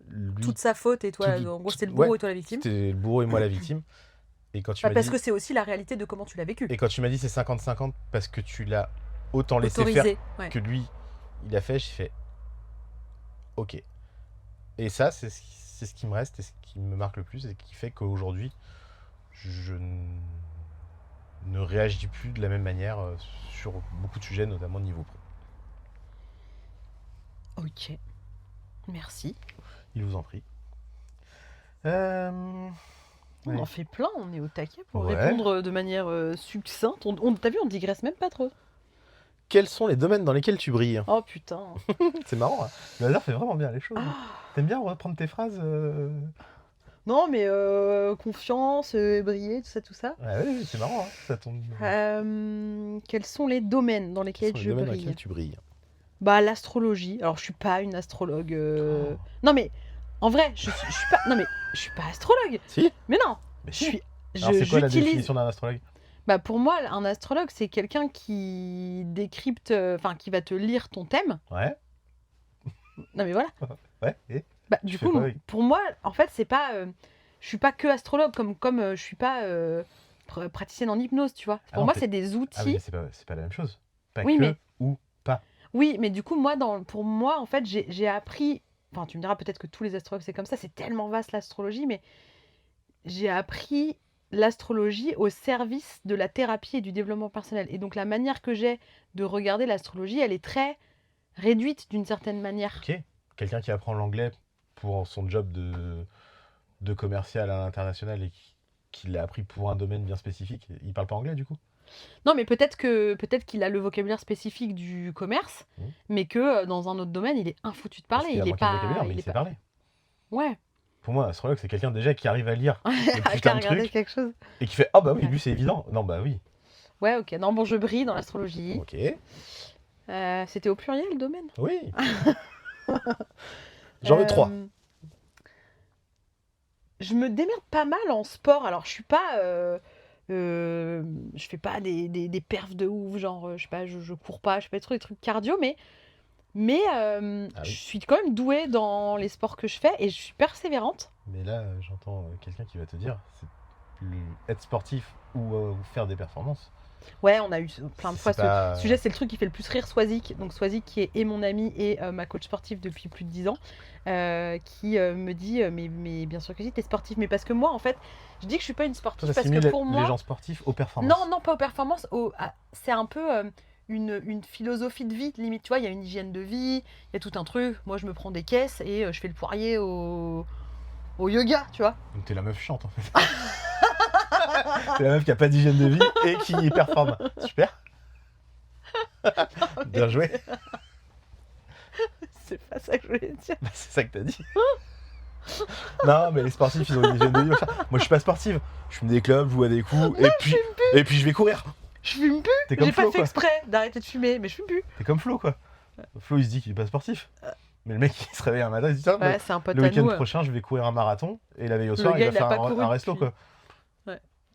[SPEAKER 3] lui.
[SPEAKER 2] Toute sa faute et toi,
[SPEAKER 3] Tout-
[SPEAKER 2] en gros, c'était le bourreau
[SPEAKER 3] ouais,
[SPEAKER 2] et toi la victime.
[SPEAKER 3] C'était le bourreau et moi la victime. Et quand tu m'as
[SPEAKER 2] Parce
[SPEAKER 3] dit...
[SPEAKER 2] que c'est aussi la réalité de comment tu l'as vécu.
[SPEAKER 3] Et quand tu m'as dit c'est 50-50 parce que tu l'as autant laissé faire
[SPEAKER 2] Autorisé, ouais.
[SPEAKER 3] que lui, il a fait, j'ai fait ok. Et ça, c'est ce qui me reste et ce qui me marque le plus et qui fait qu'aujourd'hui, je ne réagis plus de la même manière sur beaucoup de sujets, notamment niveau pro.
[SPEAKER 2] Ok. Merci.
[SPEAKER 3] Il vous en prie.
[SPEAKER 2] On en fait plein, on est au taquet pour
[SPEAKER 3] Ouais.
[SPEAKER 2] répondre de manière succincte. T'as vu, on digresse même pas trop.
[SPEAKER 3] Quels sont les domaines dans lesquels tu brilles?
[SPEAKER 2] Oh putain.
[SPEAKER 3] C'est marrant, hein. Le hasard fait vraiment bien les choses. T'aimes bien reprendre tes phrases
[SPEAKER 2] Non, mais confiance, briller, tout ça.
[SPEAKER 3] Ouais, oui, c'est marrant, hein. Ça tombe.
[SPEAKER 2] Quels sont les domaines dans lesquels
[SPEAKER 3] Quels sont les
[SPEAKER 2] je
[SPEAKER 3] domaines dans
[SPEAKER 2] brille?
[SPEAKER 3] lesquels tu brilles?
[SPEAKER 2] Bah, l'astrologie. Alors, je suis pas une astrologue. Non, mais en vrai, je suis pas. Non, mais je suis pas astrologue.
[SPEAKER 3] Si.
[SPEAKER 2] Mais non.
[SPEAKER 3] Mais
[SPEAKER 2] Je
[SPEAKER 3] si.
[SPEAKER 2] suis.
[SPEAKER 3] Alors c'est quoi la
[SPEAKER 2] J'utilise.
[SPEAKER 3] définition d'un astrologue?
[SPEAKER 2] Bah pour moi, un astrologue, c'est quelqu'un qui décrypte, enfin qui va te lire ton thème.
[SPEAKER 3] Ouais.
[SPEAKER 2] Non mais voilà.
[SPEAKER 3] Ouais. Et
[SPEAKER 2] Bah,
[SPEAKER 3] tu
[SPEAKER 2] du
[SPEAKER 3] fais
[SPEAKER 2] coup,
[SPEAKER 3] quoi avec?
[SPEAKER 2] pour moi, en fait, c'est pas, je suis pas que astrologue, comme je suis pas praticienne en hypnose, tu vois.
[SPEAKER 3] Ah
[SPEAKER 2] Pour
[SPEAKER 3] non,
[SPEAKER 2] moi, c'est des
[SPEAKER 3] Ah oui, mais
[SPEAKER 2] outils.
[SPEAKER 3] c'est pas la même chose. Pas
[SPEAKER 2] Oui,
[SPEAKER 3] que
[SPEAKER 2] mais
[SPEAKER 3] ou pas.
[SPEAKER 2] oui, mais du coup, moi, pour moi, en fait, j'ai appris. Enfin, tu me diras peut-être que tous les astrologues c'est comme ça. C'est tellement vaste l'astrologie, mais j'ai appris l'astrologie au service de la thérapie et du développement personnel. Et donc, la manière que j'ai de regarder l'astrologie, elle est très réduite d'une certaine manière.
[SPEAKER 3] Ok. Quelqu'un qui apprend l'anglais pour son job de commercial à l'international et qui l'a appris pour un domaine bien spécifique, il parle pas anglais du coup?
[SPEAKER 2] Non, mais peut-être qu'il a le vocabulaire spécifique du commerce,
[SPEAKER 3] Mhm.
[SPEAKER 2] mais que dans un autre domaine, il est infoutu de
[SPEAKER 3] Parce
[SPEAKER 2] parler.
[SPEAKER 3] qu'il a
[SPEAKER 2] Il est
[SPEAKER 3] manqué de
[SPEAKER 2] pas,
[SPEAKER 3] vocabulaire, mais
[SPEAKER 2] il
[SPEAKER 3] il
[SPEAKER 2] est
[SPEAKER 3] sait
[SPEAKER 2] pas.
[SPEAKER 3] parler.
[SPEAKER 2] Ouais.
[SPEAKER 3] Pour moi, un astrologue, c'est quelqu'un déjà qui arrive à lire le
[SPEAKER 2] Qui
[SPEAKER 3] putain
[SPEAKER 2] a
[SPEAKER 3] de
[SPEAKER 2] regardé
[SPEAKER 3] truc
[SPEAKER 2] quelque chose.
[SPEAKER 3] et qui fait ah bah oui,
[SPEAKER 2] Ouais.
[SPEAKER 3] lui c'est évident. Non, bah oui.
[SPEAKER 2] Ouais, ok. Non, bon, je brille dans l'astrologie.
[SPEAKER 3] Ok.
[SPEAKER 2] C'était au pluriel le domaine.
[SPEAKER 3] Oui. J'en veux 3.
[SPEAKER 2] Je me démerde pas mal en sport. Alors, je suis pas. Je fais pas des perfs de ouf, genre, je sais pas, je cours pas, je fais pas des trucs cardio, mais
[SPEAKER 3] Ah
[SPEAKER 2] je
[SPEAKER 3] oui.
[SPEAKER 2] suis quand même douée dans les sports que je fais et je suis persévérante.
[SPEAKER 3] Mais là, j'entends quelqu'un qui va te dire, être sportif ou faire des performances,
[SPEAKER 2] Ouais, on a eu plein de fois
[SPEAKER 3] c'est
[SPEAKER 2] ce
[SPEAKER 3] pas.
[SPEAKER 2] sujet, c'est le truc qui fait le plus rire Swazik. Donc Swazik qui est et mon ami et ma coach sportive depuis plus de 10 ans, qui me dit mais bien sûr que si, t'es sportif. Mais parce que moi, en fait, je dis que je suis pas une
[SPEAKER 3] Toi,
[SPEAKER 2] sportive parce
[SPEAKER 3] t'assimiles
[SPEAKER 2] que pour
[SPEAKER 3] les
[SPEAKER 2] moi...
[SPEAKER 3] gens sportifs aux performances.
[SPEAKER 2] Non, non, pas aux performances, c'est un peu une philosophie de vie, limite. Tu vois, il y a une hygiène de vie, il y a tout un truc. Moi, je me prends des caisses et je fais le poirier au yoga, tu vois.
[SPEAKER 3] Donc t'es la meuf chiante en fait. T'es la meuf qui a pas d'hygiène de vie et qui performe. Super. Bien joué.
[SPEAKER 2] C'est pas ça que je voulais dire.
[SPEAKER 3] Bah, c'est ça que t'as dit. Non, mais les sportifs, ils ont une hygiène de vie. Machin. Moi, je suis pas sportive. Je fume des clubs, je joue à des coups, et puis je vais courir.
[SPEAKER 2] Je fume plus.
[SPEAKER 3] T'es comme
[SPEAKER 2] J'ai pas
[SPEAKER 3] Flo,
[SPEAKER 2] fait
[SPEAKER 3] quoi.
[SPEAKER 2] exprès d'arrêter de fumer, mais je fume plus.
[SPEAKER 3] T'es comme Flo, quoi. Flo, il se dit qu'il est pas sportif. Mais le mec, il se réveille un matin, il se dit tiens,
[SPEAKER 2] Ouais, c'est un pote
[SPEAKER 3] le
[SPEAKER 2] à
[SPEAKER 3] week-end
[SPEAKER 2] nous
[SPEAKER 3] prochain, je vais courir un marathon. Et la veille au
[SPEAKER 2] Le
[SPEAKER 3] soir,
[SPEAKER 2] gars,
[SPEAKER 3] il va
[SPEAKER 2] il a
[SPEAKER 3] faire
[SPEAKER 2] pas couru
[SPEAKER 3] un resto,
[SPEAKER 2] depuis.
[SPEAKER 3] quoi.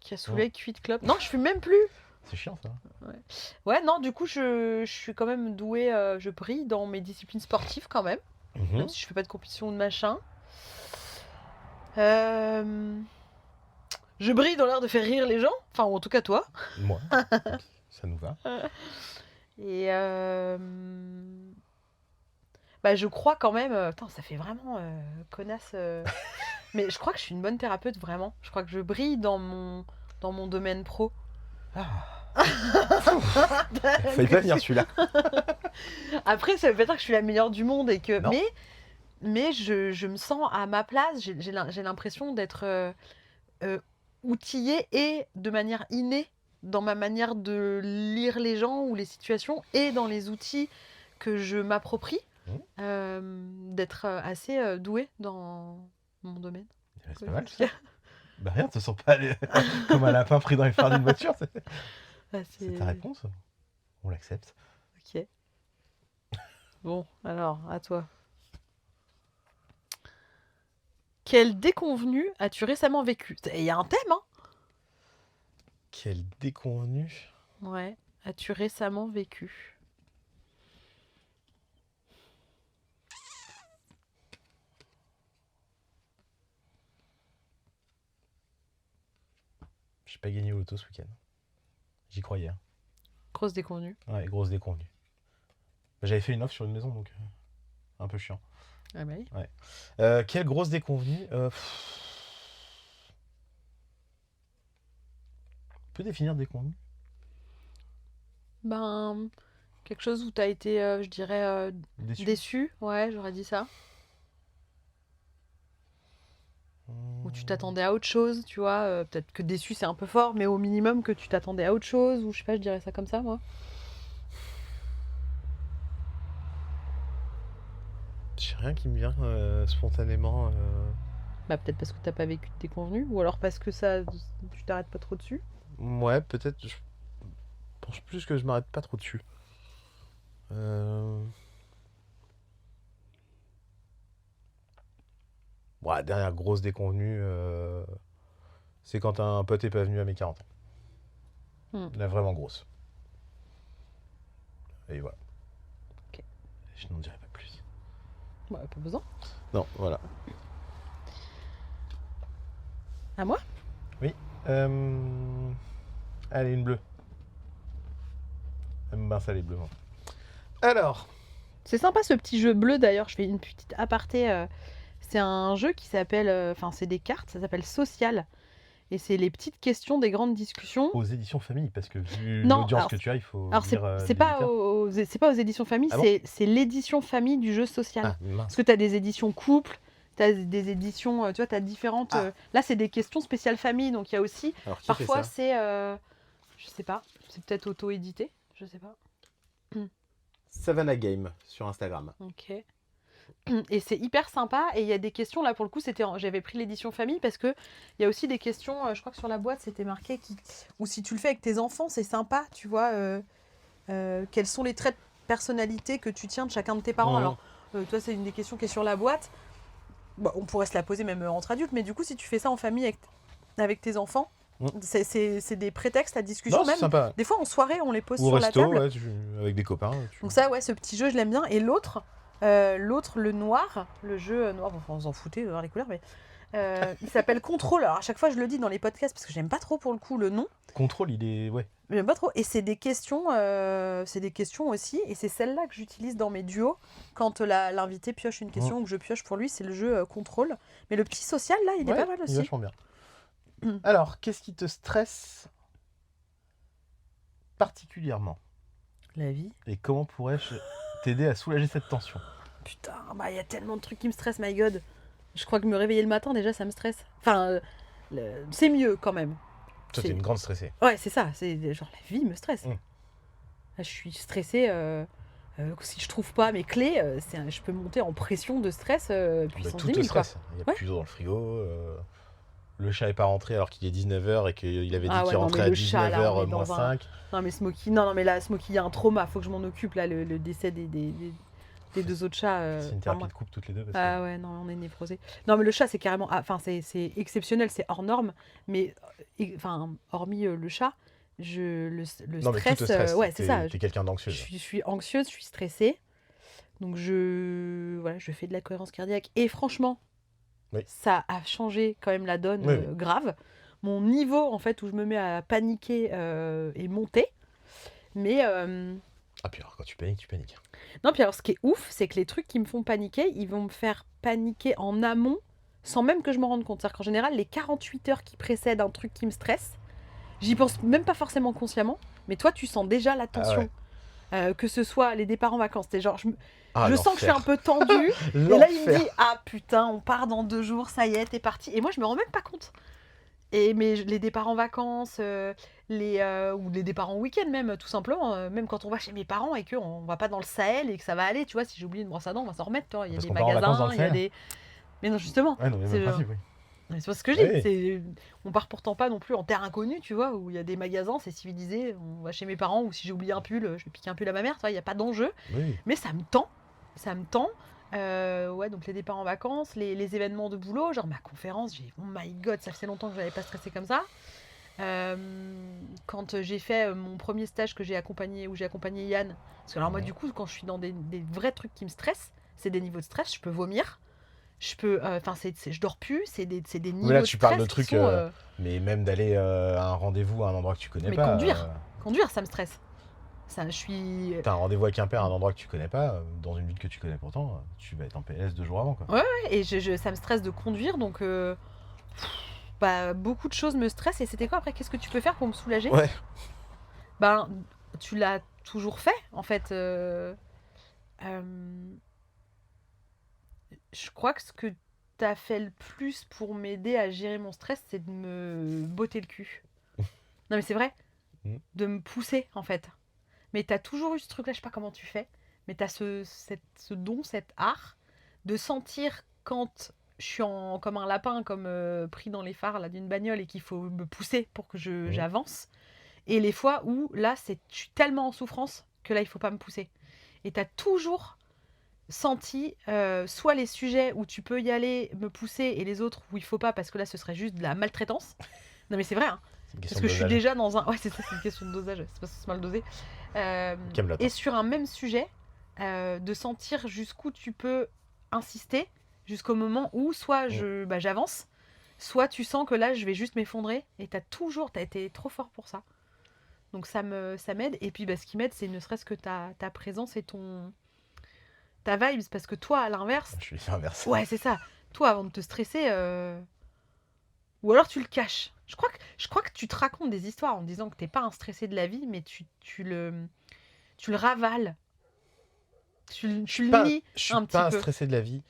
[SPEAKER 2] qui a saoulé cuite club. Non, je fume même plus.
[SPEAKER 3] C'est chiant, ça.
[SPEAKER 2] Ouais, non, du coup, je suis quand même douée, je brille dans mes disciplines sportives quand même,
[SPEAKER 3] Mhm.
[SPEAKER 2] même si je fais pas de compétition ou de machin. Je brille dans l'art de faire rire les gens, enfin, ou en tout cas toi.
[SPEAKER 3] Moi, ça nous va.
[SPEAKER 2] Et bah, je crois quand même. Attends, ça fait vraiment connasse. Mais je crois que je suis une bonne thérapeute, vraiment. Je crois que je brille dans mon domaine pro.
[SPEAKER 3] Fallait pas venir celui-là.
[SPEAKER 2] Après, ça veut pas dire que je suis la meilleure du monde et que.
[SPEAKER 3] Non.
[SPEAKER 2] Mais je me sens à ma place. J'ai l'impression d'être outillée et de manière innée dans ma manière de lire les gens ou les situations et dans les outils que je m'approprie, d'être assez douée dans mon domaine.
[SPEAKER 3] C'est pas mal, ça. Bah rien, te sens pas comme un lapin pris dans les phares d'une voiture.
[SPEAKER 2] Ah,
[SPEAKER 3] C'est ta réponse. On l'accepte.
[SPEAKER 2] Ok. Bon, alors, à toi. Quel déconvenu as-tu récemment vécu? Il y a un thème, hein?
[SPEAKER 3] Quel déconvenu.
[SPEAKER 2] Ouais. As-tu récemment vécu?
[SPEAKER 3] J'ai pas gagné au loto ce week-end. J'y croyais. Hein.
[SPEAKER 2] Grosse déconvenue.
[SPEAKER 3] Ouais, grosse déconvenue. J'avais fait une offre sur une maison, donc un peu chiant.
[SPEAKER 2] Ah bah oui.
[SPEAKER 3] Ouais. Quelle grosse déconvenue. On peut définir déconvenue?
[SPEAKER 2] Ben, quelque chose où t'as été, je dirais, déçu. Ouais, j'aurais dit ça. Où tu t'attendais à autre chose, tu vois. Peut-être que déçu, c'est un peu fort, mais au minimum que tu t'attendais à autre chose. Ou je sais pas, je dirais ça comme ça, moi.
[SPEAKER 3] J'ai rien qui me vient spontanément.
[SPEAKER 2] Bah peut-être parce que t'as pas vécu de déconvenue. Ou alors parce que ça, tu t'arrêtes pas trop dessus.
[SPEAKER 3] Ouais, peut-être. Je pense plus que je m'arrête pas trop dessus. Ouais, dernière grosse déconvenue, c'est quand un pote est pas venu à mes 40 ans. La vraiment grosse. Et voilà.
[SPEAKER 2] Ok.
[SPEAKER 3] Je n'en dirai pas plus.
[SPEAKER 2] Ouais, pas besoin.
[SPEAKER 3] Non, voilà.
[SPEAKER 2] À moi?
[SPEAKER 3] Oui. Allez, une bleue. J'aime bien ça, les bleus. Moi. Alors.
[SPEAKER 2] C'est sympa ce petit jeu bleu d'ailleurs. Je fais une petite aparté. C'est un jeu qui s'appelle. Enfin, c'est des cartes. Ça s'appelle Social. Et c'est les petites questions des grandes discussions.
[SPEAKER 3] Aux éditions famille, parce que vu
[SPEAKER 2] Non,
[SPEAKER 3] l'audience
[SPEAKER 2] alors,
[SPEAKER 3] que tu as, il faut.
[SPEAKER 2] Alors,
[SPEAKER 3] lire,
[SPEAKER 2] c'est pas
[SPEAKER 3] l'éditeur.
[SPEAKER 2] c'est pas aux éditions famille,
[SPEAKER 3] Ah bon
[SPEAKER 2] c'est l'édition famille du jeu social.
[SPEAKER 3] Ah, mince.
[SPEAKER 2] Parce que tu as des éditions couple, tu as des éditions. Tu vois, tu as différentes.
[SPEAKER 3] Ah.
[SPEAKER 2] Là, c'est des questions spéciales famille. Donc, il y a aussi.
[SPEAKER 3] Alors, qui
[SPEAKER 2] Parfois,
[SPEAKER 3] fait ça
[SPEAKER 2] c'est. Je sais pas. C'est peut-être auto-édité. Je sais pas.
[SPEAKER 3] Savannah Game sur Instagram.
[SPEAKER 2] Ok. Et c'est hyper sympa. Et il y a des questions, là pour le coup, j'avais pris l'édition famille parce que il y a aussi des questions, je crois que sur la boîte c'était marqué, ou si tu le fais avec tes enfants, c'est sympa, tu vois. Quels sont les traits de personnalité que tu tiens de chacun de tes parents.
[SPEAKER 3] Mmh.
[SPEAKER 2] Alors, toi, c'est une des questions qui est sur la boîte. Bon, on pourrait se la poser même entre adultes, mais du coup, si tu fais ça en famille avec tes enfants, c'est des prétextes à discussion.
[SPEAKER 3] Non, c'est
[SPEAKER 2] même
[SPEAKER 3] sympa.
[SPEAKER 2] des fois en soirée, on les pose
[SPEAKER 3] Ou
[SPEAKER 2] sur
[SPEAKER 3] au
[SPEAKER 2] la
[SPEAKER 3] resto,
[SPEAKER 2] table.
[SPEAKER 3] ouais, avec des copains.
[SPEAKER 2] Donc ça, ouais, ce petit jeu, je l'aime bien. Et l'autre, le noir, le jeu noir, bon, on s'en foutait de voir les couleurs, mais il s'appelle Contrôle. Alors à chaque fois, je le dis dans les podcasts parce que j'aime pas trop pour le coup le nom.
[SPEAKER 3] Contrôle, il est. Ouais.
[SPEAKER 2] J'aime pas trop. Et c'est des questions aussi. Et c'est celle-là que j'utilise dans mes duos quand l'invité pioche une question ou que je pioche pour lui. C'est le jeu Contrôle. Mais le petit social, là, il est pas mal
[SPEAKER 3] Il est
[SPEAKER 2] aussi.
[SPEAKER 3] vachement bien. Alors, qu'est-ce qui te stresse particulièrement?
[SPEAKER 2] La vie.
[SPEAKER 3] Et comment pourrais-je t'aider à soulager cette tension?
[SPEAKER 2] Putain, bah il y a tellement de trucs qui me stressent, my god. Je crois que me réveiller le matin, déjà, ça me stresse. Enfin, c'est mieux quand même.
[SPEAKER 3] Toi, t'es une grande stressée.
[SPEAKER 2] Ouais, c'est ça. C'est genre la vie me stresse.
[SPEAKER 3] Mm.
[SPEAKER 2] Là, je suis stressée. Si je trouve pas mes clés, je peux monter en pression de stress puissance
[SPEAKER 3] Tout te
[SPEAKER 2] 1000, quoi.
[SPEAKER 3] stresse. Il n'y a plus d'eau dans le frigo. Le chat n'est pas rentré alors qu'il est 19h et qu'il avait dit
[SPEAKER 2] Ah ouais,
[SPEAKER 3] qu'il
[SPEAKER 2] non,
[SPEAKER 3] rentrait
[SPEAKER 2] mais
[SPEAKER 3] à
[SPEAKER 2] le chat, là, on
[SPEAKER 3] 19h
[SPEAKER 2] est
[SPEAKER 3] moins
[SPEAKER 2] dans
[SPEAKER 3] 5.
[SPEAKER 2] Non, mais Smokey, non, mais là, Smokey, il y a un trauma. Faut que je m'en occupe, là, le décès des deux autres chats.
[SPEAKER 3] C'est une thérapie de couple toutes les deux. Parce
[SPEAKER 2] Ah
[SPEAKER 3] que...
[SPEAKER 2] ouais, non, on est névrosés. Non, mais le chat, c'est carrément. Enfin, c'est exceptionnel, c'est hors norme. Mais, enfin, hormis le chat, le
[SPEAKER 3] Non, mais tout
[SPEAKER 2] stress.
[SPEAKER 3] te stresse.
[SPEAKER 2] Ouais, c'est ça.
[SPEAKER 3] T'es quelqu'un d'anxieux.
[SPEAKER 2] Je suis anxieuse, je suis stressée. Donc, voilà, je fais de la cohérence cardiaque. Et franchement, ça a changé quand même la donne grave. Mon niveau, en fait, où je me mets à paniquer est monté. Mais.
[SPEAKER 3] Ah, puis alors, quand tu paniques, tu paniques.
[SPEAKER 2] Non, puis alors, ce qui est ouf, c'est que les trucs qui me font paniquer, ils vont me faire paniquer en amont sans même que je m'en rende compte. C'est-à-dire qu'en général, les 48 heures qui précèdent un truc qui me stresse, j'y pense même pas forcément consciemment, mais toi, tu sens déjà la tension. Que ce soit les départs en vacances, t'es genre, je sens que je suis un peu tendue. Et là, il me dit, ah putain, on part dans 2 jours, ça y est, t'es parti. Et moi, je me rends même pas compte. Mais les départs en vacances, ou les départs en week-end même, tout simplement, même quand on va chez mes parents et qu'on va pas dans le Sahel et que ça va aller, tu vois, si j'ai oublié une brosse à dents, on va s'en remettre, tu vois, il y a des magasins, il y a des... Mais non, justement,
[SPEAKER 3] Ouais, non, mais même principe,
[SPEAKER 2] c'est pas ce que je dis, on part pourtant pas non plus en terre inconnue, tu vois, où il y a des magasins, c'est civilisé, on va chez mes parents, ou si j'ai oublié un pull, je vais piquer un pull à ma mère, tu vois, il n'y a pas d'enjeu, mais ça me tend. Ouais, donc les départs en vacances, les événements de boulot, genre ma conférence, oh my god, ça fait longtemps que je n'avais pas stressé comme ça. Quand j'ai fait mon premier stage où j'ai accompagné Yann, parce que alors moi du coup quand je suis dans des vrais trucs qui me stressent, c'est des niveaux de stress, je peux vomir, je dors plus, c'est des niveaux
[SPEAKER 3] mais là,
[SPEAKER 2] de
[SPEAKER 3] tu
[SPEAKER 2] stress
[SPEAKER 3] parles de trucs, mais même d'aller à un rendez-vous à un endroit que tu connais pas.
[SPEAKER 2] Conduire, ça me stresse. T'as un
[SPEAKER 3] rendez-vous à Quimper à un endroit que tu connais pas, dans une ville que tu connais pourtant, tu vas être en PLS 2 jours avant, quoi.
[SPEAKER 2] Ouais, et ça me stresse de conduire, donc beaucoup de choses me stressent. Et c'était quoi après? Qu'est-ce que tu peux faire pour me soulager?
[SPEAKER 3] Ouais.
[SPEAKER 2] Ben, tu l'as toujours fait, en fait. Je crois que ce que t'as fait le plus pour m'aider à gérer mon stress, c'est de me botter le cul. Non, mais c'est vrai. De me pousser, en fait. Mais t'as toujours eu ce truc-là, je sais pas comment tu fais, mais t'as ce don, cet art de sentir quand je suis comme un lapin, pris dans les phares là, d'une bagnole et qu'il faut me pousser pour que j'avance. Et les fois où là, je suis tellement en souffrance que là, il faut pas me pousser. Et t'as toujours senti soit les sujets où tu peux y aller, me pousser, et les autres où il faut pas parce que là, ce serait juste de la maltraitance. Non mais c'est vrai, hein.
[SPEAKER 3] C'est une
[SPEAKER 2] Parce
[SPEAKER 3] question
[SPEAKER 2] que
[SPEAKER 3] de
[SPEAKER 2] je suis
[SPEAKER 3] dosage.
[SPEAKER 2] déjà dans un... Ouais, c'est ça, c'est une question de dosage. C'est parce que c'est mal dosé.
[SPEAKER 3] Camelot,
[SPEAKER 2] Et
[SPEAKER 3] hein.
[SPEAKER 2] sur un même sujet, de sentir jusqu'où tu peux insister, jusqu'au moment où soit j'avance, soit tu sens que là, je vais juste m'effondrer. Et t'as été trop fort pour ça. Donc ça m'aide. Et puis ce qui m'aide, c'est ne serait-ce que ta présence et ta vibes. Parce que toi, à l'inverse,
[SPEAKER 3] Je suis l'inverse.
[SPEAKER 2] ouais, c'est ça. Toi, avant de te stresser, ou alors tu le caches. Je crois que tu te racontes des histoires en disant que t'es pas un stressé de la vie, mais tu le ravales. Tu le nies
[SPEAKER 3] Je suis
[SPEAKER 2] un petit
[SPEAKER 3] pas un
[SPEAKER 2] peu.
[SPEAKER 3] stressé de la vie.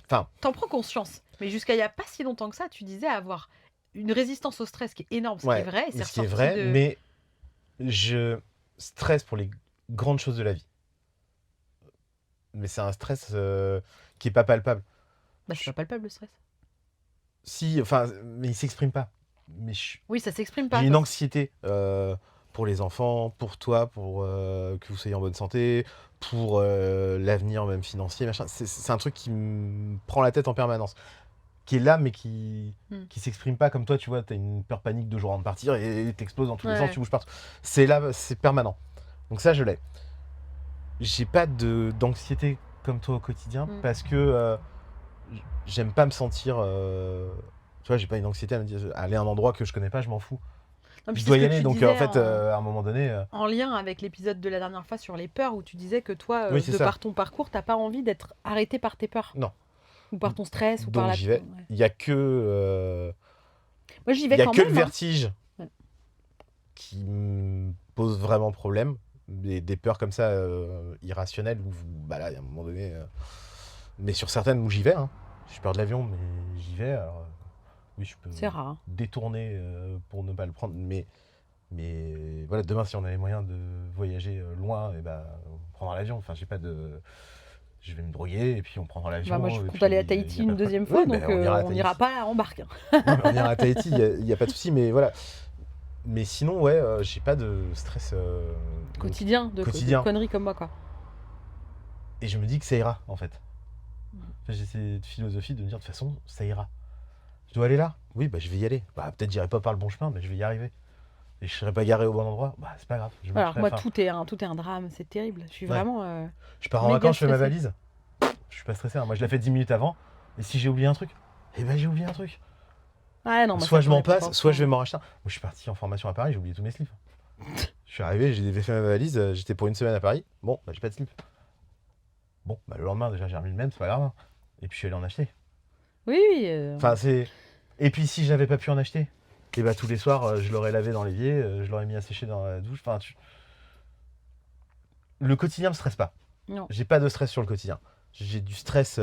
[SPEAKER 3] Enfin,
[SPEAKER 2] T'en prends conscience. Mais jusqu'à il y a pas si longtemps que ça, tu disais avoir une résistance au stress qui est énorme, ce qui est
[SPEAKER 3] ouais,
[SPEAKER 2] vrai. Et
[SPEAKER 3] mais
[SPEAKER 2] c'est
[SPEAKER 3] ce qui est
[SPEAKER 2] ressorti
[SPEAKER 3] vrai,
[SPEAKER 2] de...
[SPEAKER 3] mais je stresse pour les grandes choses de la vie. Mais c'est un stress qui est pas palpable.
[SPEAKER 2] Bah, c'est pas palpable le stress.
[SPEAKER 3] Si, enfin, mais il s'exprime pas. Mais
[SPEAKER 2] Oui, ça s'exprime pas.
[SPEAKER 3] j'ai une anxiété pour les enfants, pour toi, pour que vous soyez en bonne santé, pour l'avenir même financier, machin. C'est un truc qui me prend la tête en permanence. Qui est là, mais qui s'exprime pas comme toi, tu vois. T'as une peur panique de jour avant de partir et t'exploses dans tous les sens, tu bouges partout. C'est là, c'est permanent. Donc ça, je l'ai. J'ai pas d'anxiété comme toi au quotidien parce que j'aime pas me sentir. Tu vois, j'ai pas une anxiété à me dire aller à un endroit que je connais pas, je m'en fous.
[SPEAKER 2] Non, puis
[SPEAKER 3] Je
[SPEAKER 2] c'est
[SPEAKER 3] dois
[SPEAKER 2] ce
[SPEAKER 3] y
[SPEAKER 2] que
[SPEAKER 3] aller,
[SPEAKER 2] tu
[SPEAKER 3] donc
[SPEAKER 2] disais
[SPEAKER 3] en fait, à un moment donné.
[SPEAKER 2] en lien avec l'épisode de la dernière fois sur les peurs, où tu disais que toi,
[SPEAKER 3] Oui, c'est
[SPEAKER 2] de
[SPEAKER 3] ça.
[SPEAKER 2] par ton parcours, t'as pas envie d'être arrêté par tes peurs.
[SPEAKER 3] Non.
[SPEAKER 2] Ou par ton stress, ou par
[SPEAKER 3] Donc
[SPEAKER 2] la...
[SPEAKER 3] j'y vais.
[SPEAKER 2] Ouais.
[SPEAKER 3] Il y a que.
[SPEAKER 2] Moi, j'y
[SPEAKER 3] Il
[SPEAKER 2] vais
[SPEAKER 3] y a
[SPEAKER 2] quand
[SPEAKER 3] que
[SPEAKER 2] même.
[SPEAKER 3] le vertige
[SPEAKER 2] Ouais.
[SPEAKER 3] qui me pose vraiment problème. Des peurs comme ça irrationnelles où, bah là, à un moment donné. Mais sur certaines où j'y vais, hein. J'ai peur de l'avion, mais j'y vais. Alors, oui, je peux
[SPEAKER 2] C'est rare. Hein.
[SPEAKER 3] détourner pour ne pas le prendre. Mais voilà, demain, si on avait moyen de voyager loin, et bah, on prendra l'avion. Enfin, j'ai pas de. Je vais me droguer et puis on prendra l'avion.
[SPEAKER 2] Bah, moi, je
[SPEAKER 3] et
[SPEAKER 2] compte
[SPEAKER 3] puis,
[SPEAKER 2] aller à
[SPEAKER 3] y a
[SPEAKER 2] Tahiti
[SPEAKER 3] pas
[SPEAKER 2] une
[SPEAKER 3] de problème.
[SPEAKER 2] deuxième fois,
[SPEAKER 3] Oui,
[SPEAKER 2] donc
[SPEAKER 3] bah, on ira à
[SPEAKER 2] on n'ira
[SPEAKER 3] Tahiti.
[SPEAKER 2] pas en barque. Hein.
[SPEAKER 3] Non, mais on ira à Tahiti, il n'y a pas de souci, mais voilà. Mais sinon, ouais, j'ai pas de stress
[SPEAKER 2] Quotidien, de conneries comme moi, quoi.
[SPEAKER 3] Et je me dis que ça ira, en fait. Enfin, j'ai cette philosophie de me dire, de toute façon, ça ira. Je dois aller là? Oui, bah je vais y aller. Bah peut-être j'irai pas par le bon chemin, mais je vais y arriver. Et je serai pas garé au bon endroit, bah c'est pas grave. Je
[SPEAKER 2] Alors
[SPEAKER 3] marcherai,
[SPEAKER 2] moi,
[SPEAKER 3] enfin,
[SPEAKER 2] tout est un drame, c'est terrible. Je suis
[SPEAKER 3] ouais.
[SPEAKER 2] vraiment...
[SPEAKER 3] Je pars en
[SPEAKER 2] méga
[SPEAKER 3] vacances, je fais ma
[SPEAKER 2] stressée.
[SPEAKER 3] valise. Je suis pas stressé, hein. Moi je la fais 10 minutes avant. Et si j'ai oublié un truc, eh ben j'ai oublié un truc.
[SPEAKER 2] Ah non, moi,
[SPEAKER 3] Soit
[SPEAKER 2] ça
[SPEAKER 3] je m'en
[SPEAKER 2] pourrait pas
[SPEAKER 3] passe, soit je vais
[SPEAKER 2] forcément.
[SPEAKER 3] m'en racheter un. Moi je suis parti en formation à Paris, j'ai oublié tous mes slips. Je suis arrivé, j'ai fait ma valise, j'étais pour une semaine à Paris. Bon, bah j'ai pas de slip. Bon, bah le lendemain déjà j'ai remis le même, c'est pas grave. Hein. Et puis je suis allé en acheter.
[SPEAKER 2] Oui, oui.
[SPEAKER 3] Enfin c'est. Et puis si j'avais pas pu en acheter, et bah tous les soirs je l'aurais lavé dans l'évier, je l'aurais mis à sécher dans la douche. Enfin, le quotidien me stresse pas.
[SPEAKER 2] Non.
[SPEAKER 3] J'ai pas de stress sur le quotidien. J'ai du stress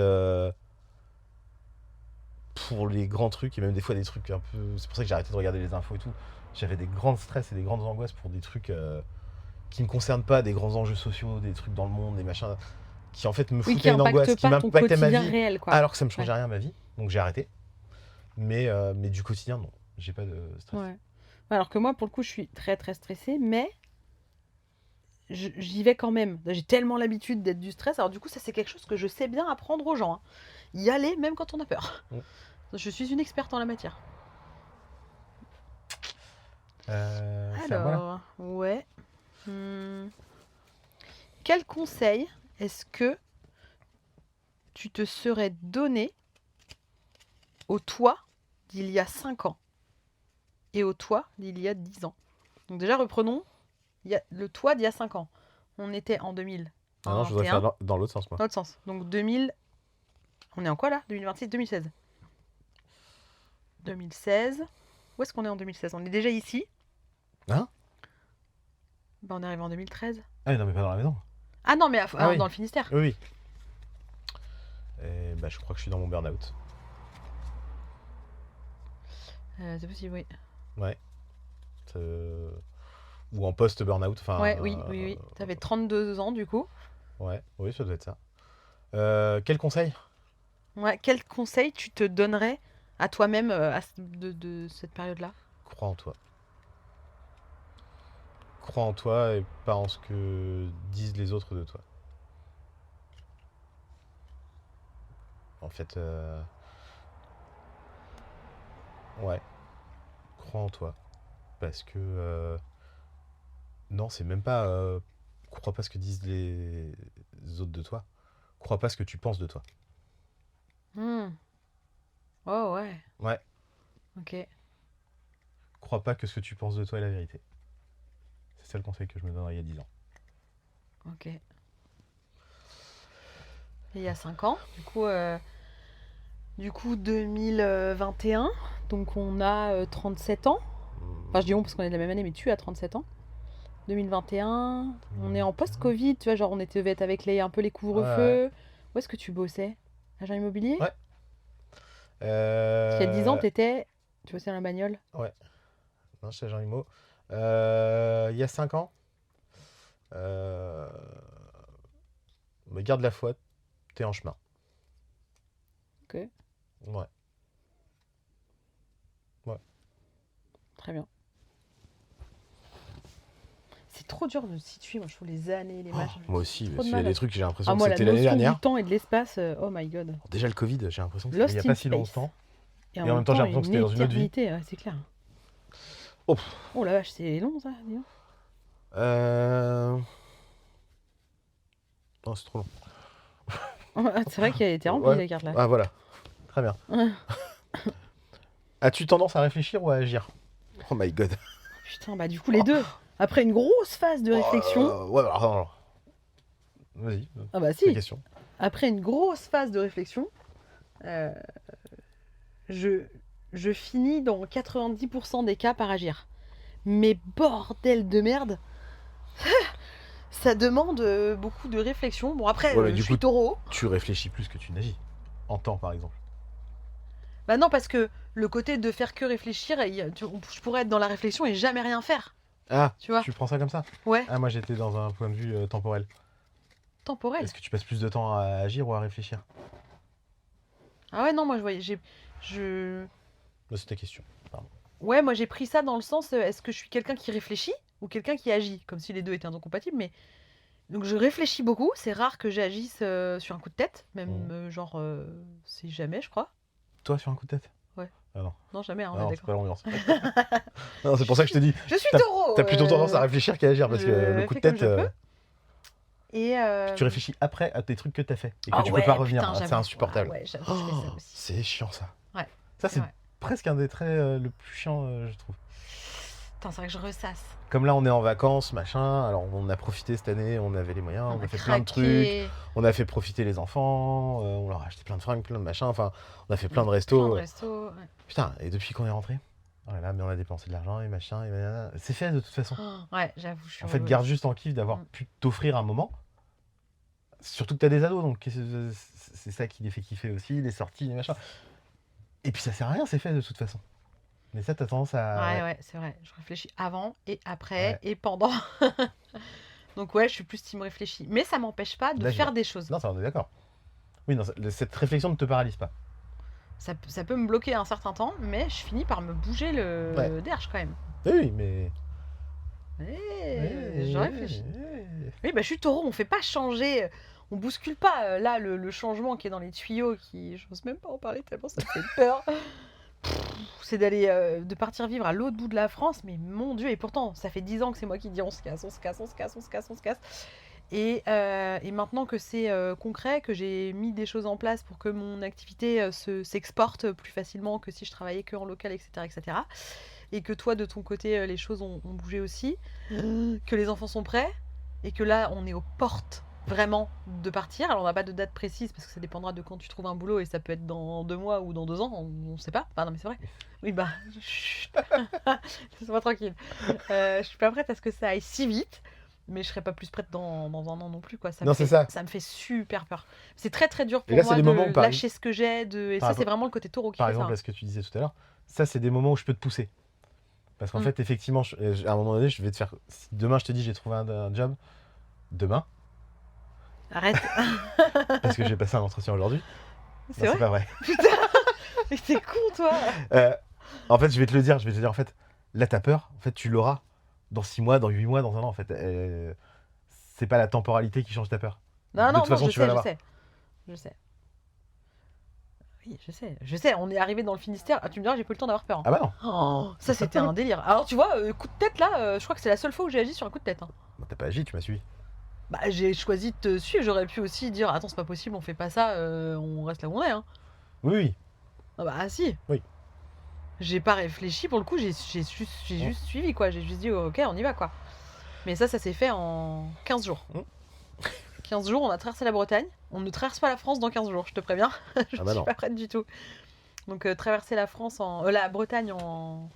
[SPEAKER 3] pour les grands trucs et même des fois des trucs un peu. C'est pour ça que j'ai arrêté de regarder les infos et tout. J'avais des grands stress et des grandes angoisses pour des trucs qui me concernent pas, des grands enjeux sociaux, des trucs dans le monde, des machins qui en fait me
[SPEAKER 2] Oui, qui
[SPEAKER 3] foutaient une angoisse,
[SPEAKER 2] impacte
[SPEAKER 3] qui
[SPEAKER 2] pas ton
[SPEAKER 3] m'impactaient ma
[SPEAKER 2] quotidien
[SPEAKER 3] vie,
[SPEAKER 2] réel, quoi.
[SPEAKER 3] alors que ça me changeait
[SPEAKER 2] Ouais.
[SPEAKER 3] rien ma vie. Donc j'ai arrêté. Mais du quotidien, non. J'ai pas de stress.
[SPEAKER 2] Ouais. Alors que moi, pour le coup, je suis très très stressée, mais j'y vais quand même. J'ai tellement l'habitude d'être du stress. Alors du coup, ça c'est quelque chose que je sais bien apprendre aux gens. Hein. Y aller même quand on a peur. Je suis une experte en la matière.
[SPEAKER 3] C'est à moi, là.
[SPEAKER 2] Alors, ouais. Quel conseil est-ce que tu te serais donné au toi d'il y a 5 ans et au toi d'il y a 10 ans? Donc déjà, reprenons le toi d'il y a 5 ans. On était en 2000.
[SPEAKER 3] Ah non, je voudrais faire dans l'autre sens, moi.
[SPEAKER 2] Dans l'autre sens. Donc 2000... On est en quoi là? 2026, 2016. 2016. Où est-ce qu'on est en 2016? On est déjà ici.
[SPEAKER 3] Hein?
[SPEAKER 2] Bah, on est arrivé en 2013.
[SPEAKER 3] Ah non, mais pas dans la maison.
[SPEAKER 2] Ah non, mais
[SPEAKER 3] oui.
[SPEAKER 2] dans le Finistère.
[SPEAKER 3] Oui, oui. Et bah, je crois que je suis dans mon burn-out.
[SPEAKER 2] C'est possible, oui.
[SPEAKER 3] Ouais. Ou en post-burn-out. Enfin,
[SPEAKER 2] Ouais, oui. T'avais 32 ans du coup.
[SPEAKER 3] Ouais, oui, ça doit être ça. Quel conseil?
[SPEAKER 2] Ouais, quel conseil tu te donnerais à toi-même de cette période-là?
[SPEAKER 3] Crois en toi. Crois en toi et pas en ce que disent les autres de toi. En fait, ouais. crois en toi. Parce que... non, c'est même pas... crois pas ce que disent les autres de toi. Crois pas ce que tu penses de toi.
[SPEAKER 2] Hmm. Oh ouais,
[SPEAKER 3] Ouais.
[SPEAKER 2] ok.
[SPEAKER 3] Crois pas que ce que tu penses de toi est la vérité. C'est ça le conseil que je me donnerais il y a 10 ans.
[SPEAKER 2] Ok. Et il y a 5 ans, du coup 2021, donc on a 37 ans. Enfin, je dis on parce qu'on est de la même année, mais tu as 37 ans. 2021, on est en post-Covid, tu vois, genre on devait être avec un peu les couvre-feux. Où est-ce que tu bossais? Agent immobilier?
[SPEAKER 3] Ouais.
[SPEAKER 2] Parce qu'il y a 10 ans, tu bossais dans la bagnole?
[SPEAKER 3] Ouais. Non, je suis agent immo. Il y a 5 ans, mais garde la foi, t'es en chemin.
[SPEAKER 2] Ok,
[SPEAKER 3] Ouais.
[SPEAKER 2] très bien. C'est trop dur de me situer, moi je trouve les années, les machins.
[SPEAKER 3] Moi aussi,
[SPEAKER 2] Trop de
[SPEAKER 3] il y a
[SPEAKER 2] mal.
[SPEAKER 3] des trucs que j'ai l'impression
[SPEAKER 2] Ah,
[SPEAKER 3] que
[SPEAKER 2] moi, la
[SPEAKER 3] c'était l'année
[SPEAKER 2] notion
[SPEAKER 3] dernière.
[SPEAKER 2] du temps et de l'espace, oh my god.
[SPEAKER 3] Alors, déjà le Covid, j'ai l'impression que
[SPEAKER 2] Lost
[SPEAKER 3] c'était il n'y a
[SPEAKER 2] in
[SPEAKER 3] pas si
[SPEAKER 2] space.
[SPEAKER 3] longtemps.
[SPEAKER 2] Et
[SPEAKER 3] en même temps, j'ai l'impression que c'était dans une autre vie.
[SPEAKER 2] éternité, ouais, c'est clair.
[SPEAKER 3] Oh.
[SPEAKER 2] Oh la vache, c'est long ça, dis donc.
[SPEAKER 3] Non, c'est trop long.
[SPEAKER 2] C'est vrai qu'elle était remplie
[SPEAKER 3] Ouais.
[SPEAKER 2] la carte là.
[SPEAKER 3] Ah voilà, très bien. As-tu tendance à réfléchir ou à agir? Oh my god.
[SPEAKER 2] Putain, bah du coup les deux. Après une grosse phase de réflexion.
[SPEAKER 3] Ouais, alors. Vas-y,
[SPEAKER 2] Ah bah
[SPEAKER 3] la
[SPEAKER 2] si.
[SPEAKER 3] question.
[SPEAKER 2] Après une grosse phase de réflexion, euh, je finis dans 90% des cas par agir. Mais bordel de merde, ça demande beaucoup de réflexion. Bon après,
[SPEAKER 3] Ouais, mais
[SPEAKER 2] je
[SPEAKER 3] du
[SPEAKER 2] suis
[SPEAKER 3] coup,
[SPEAKER 2] taureau.
[SPEAKER 3] tu réfléchis plus que tu n'agis. En temps, par exemple.
[SPEAKER 2] Bah non, parce que le côté de faire que réfléchir, je pourrais être dans la réflexion et jamais rien faire.
[SPEAKER 3] Ah,
[SPEAKER 2] Tu vois?
[SPEAKER 3] tu prends ça comme ça?
[SPEAKER 2] Ouais,
[SPEAKER 3] Ah, moi j'étais dans un point de vue temporel.
[SPEAKER 2] temporel.
[SPEAKER 3] Est-ce que tu passes plus de temps à agir ou à réfléchir?
[SPEAKER 2] Ah ouais, non, moi je voyais, je...
[SPEAKER 3] Là, c'est ta question. Pardon.
[SPEAKER 2] Ouais, moi j'ai pris ça dans le sens, est-ce que je suis quelqu'un qui réfléchit ou quelqu'un qui agit? Comme si les deux étaient incompatibles, mais... Donc je réfléchis beaucoup, c'est rare que j'agisse sur un coup de tête, même c'est jamais, je crois.
[SPEAKER 3] Toi, sur un coup de tête?
[SPEAKER 2] Ouais.
[SPEAKER 3] Ah non.
[SPEAKER 2] Non, jamais, hein,
[SPEAKER 3] Ah
[SPEAKER 2] on est
[SPEAKER 3] non, c'est pas
[SPEAKER 2] d'accord.
[SPEAKER 3] l'ambiance. Non, c'est pour ça que je te dis.
[SPEAKER 2] Je suis
[SPEAKER 3] T'as-
[SPEAKER 2] taureau.
[SPEAKER 3] T'as plutôt tendance à réfléchir qu'à agir parce que le coup de
[SPEAKER 2] fais comme
[SPEAKER 3] tête.
[SPEAKER 2] je peux. Et
[SPEAKER 3] Puis tu réfléchis après à tes trucs que t'as fait et que
[SPEAKER 2] ah
[SPEAKER 3] tu
[SPEAKER 2] ouais,
[SPEAKER 3] peux pas revenir.
[SPEAKER 2] putain,
[SPEAKER 3] Ah, c'est
[SPEAKER 2] j'avoue.
[SPEAKER 3] insupportable.
[SPEAKER 2] Ouais, j'avoue, je fais ça aussi.
[SPEAKER 3] C'est chiant ça.
[SPEAKER 2] Ouais,
[SPEAKER 3] Ça,
[SPEAKER 2] c'est
[SPEAKER 3] c'est
[SPEAKER 2] vrai.
[SPEAKER 3] presque un des traits le plus chiant, je trouve.
[SPEAKER 2] Putain, c'est vrai que je ressasse.
[SPEAKER 3] Comme là, on est en vacances, machin. Alors, on a profité cette année, on avait les moyens, on a fait plein de trucs.
[SPEAKER 2] craqué.
[SPEAKER 3] On a fait profiter les enfants, on leur a acheté plein de fringues, plein de machins. Enfin, on a fait plein de
[SPEAKER 2] Plein
[SPEAKER 3] restos.
[SPEAKER 2] de restos. Ouais.
[SPEAKER 3] Putain, et depuis qu'on est rentré, oh là là, mais on a dépensé de l'argent et machin. Et nanana. C'est fait de toute façon.
[SPEAKER 2] Oh, ouais, j'avoue, je suis
[SPEAKER 3] En fait,
[SPEAKER 2] heureuse.
[SPEAKER 3] garde juste en kiff d'avoir pu t'offrir un moment. Surtout que t'as des ados, donc c'est ça qui les fait kiffer aussi, les sorties, les machins. Et puis ça sert à rien, c'est fait de toute façon. Mais ça, t'as tendance à.
[SPEAKER 2] Ouais, c'est vrai. Je réfléchis avant et après
[SPEAKER 3] Ouais.
[SPEAKER 2] et pendant. Donc ouais, je suis plus team réfléchi. Mais ça m'empêche pas de
[SPEAKER 3] D'agir.
[SPEAKER 2] faire des choses.
[SPEAKER 3] Non, ça, on est d'accord. Oui, non, cette réflexion ne te paralyse pas.
[SPEAKER 2] Ça peut me bloquer un certain temps, mais je finis par me bouger le derche quand même.
[SPEAKER 3] Oui, mais.
[SPEAKER 2] Je réfléchis. Oui, bah je suis taureau, on fait pas changer, on bouscule pas là le changement qui est dans les tuyaux, qui j'ose même pas en parler tellement ça me fait peur. C'est d'aller de partir vivre à l'autre bout de la France, mais mon Dieu, et pourtant ça fait 10 ans que c'est moi qui dis on se casse, on se casse, on se casse, on se casse, on se casse. Et maintenant que c'est concret, que j'ai mis des choses en place pour que mon activité s'exporte plus facilement que si je travaillais que en local, etc., etc. Et que toi, de ton côté, les choses ont bougé aussi, que les enfants sont prêts, et que là, on est aux portes vraiment de partir. Alors, on n'a pas de date précise, parce que ça dépendra de quand tu trouves un boulot, et ça peut être dans 2 mois ou dans 2 ans, on ne sait pas. Enfin, non, mais c'est vrai. Oui, bah, chut. Laisse-moi tranquille. Je suis pas prête à ce que ça aille si vite, mais je serai pas plus prête dans 1 an non plus, quoi. Ça
[SPEAKER 3] Non,
[SPEAKER 2] me fait,
[SPEAKER 3] c'est ça.
[SPEAKER 2] ça me fait super peur. C'est très très dur pour
[SPEAKER 3] Et là,
[SPEAKER 2] moi
[SPEAKER 3] c'est des
[SPEAKER 2] de
[SPEAKER 3] moments où, par
[SPEAKER 2] lâcher ce que j'ai, et
[SPEAKER 3] par
[SPEAKER 2] ça, c'est vraiment le côté taureau qui
[SPEAKER 3] Par
[SPEAKER 2] fait
[SPEAKER 3] exemple,
[SPEAKER 2] ça.
[SPEAKER 3] à ce que tu disais tout à l'heure, ça, c'est des moments où je peux te pousser. Parce qu'en fait, effectivement, à un moment donné, je vais te faire. Si demain, je te dis, j'ai trouvé un job. Demain.
[SPEAKER 2] Arrête.
[SPEAKER 3] Parce que j'ai passé un entretien aujourd'hui.
[SPEAKER 2] C'est
[SPEAKER 3] Non,
[SPEAKER 2] vrai.
[SPEAKER 3] c'est pas vrai.
[SPEAKER 2] Putain, mais t'es con, toi.
[SPEAKER 3] En fait, je vais te le dire. En fait, là, t'as peur. En fait, tu l'auras dans 6 mois, dans 8 mois, dans 1 an. En fait, c'est pas la temporalité qui change ta peur.
[SPEAKER 2] Non,
[SPEAKER 3] De toute façon, tu vas l'avoir.
[SPEAKER 2] Je sais. Oui, je sais, on est arrivé dans le Finistère. Ah, tu me diras, j'ai pas eu le temps d'avoir peur. Hein.
[SPEAKER 3] Ah bah non.
[SPEAKER 2] Oh, ça, c'était un délire. Alors, tu vois, coup de tête, là, je crois que c'est la seule fois où j'ai agi sur un coup de tête. Hein.
[SPEAKER 3] Bah, t'as pas agi, tu m'as suivi.
[SPEAKER 2] Bah, j'ai choisi de te suivre. J'aurais pu aussi dire, attends, c'est pas possible, on fait pas ça, on reste là où on est. Hein.
[SPEAKER 3] Oui.
[SPEAKER 2] Ah bah, si.
[SPEAKER 3] Oui.
[SPEAKER 2] J'ai pas réfléchi, pour le coup, j'ai juste suivi, quoi. J'ai juste dit, ok, on y va, quoi. Mais ça s'est fait en 15 jours. 15 jours, on a traversé la Bretagne. On ne traverse pas la France dans 15 jours, je te préviens. Je
[SPEAKER 3] Ah bah
[SPEAKER 2] suis
[SPEAKER 3] non.
[SPEAKER 2] pas prête du tout. Donc traverser la France la Bretagne en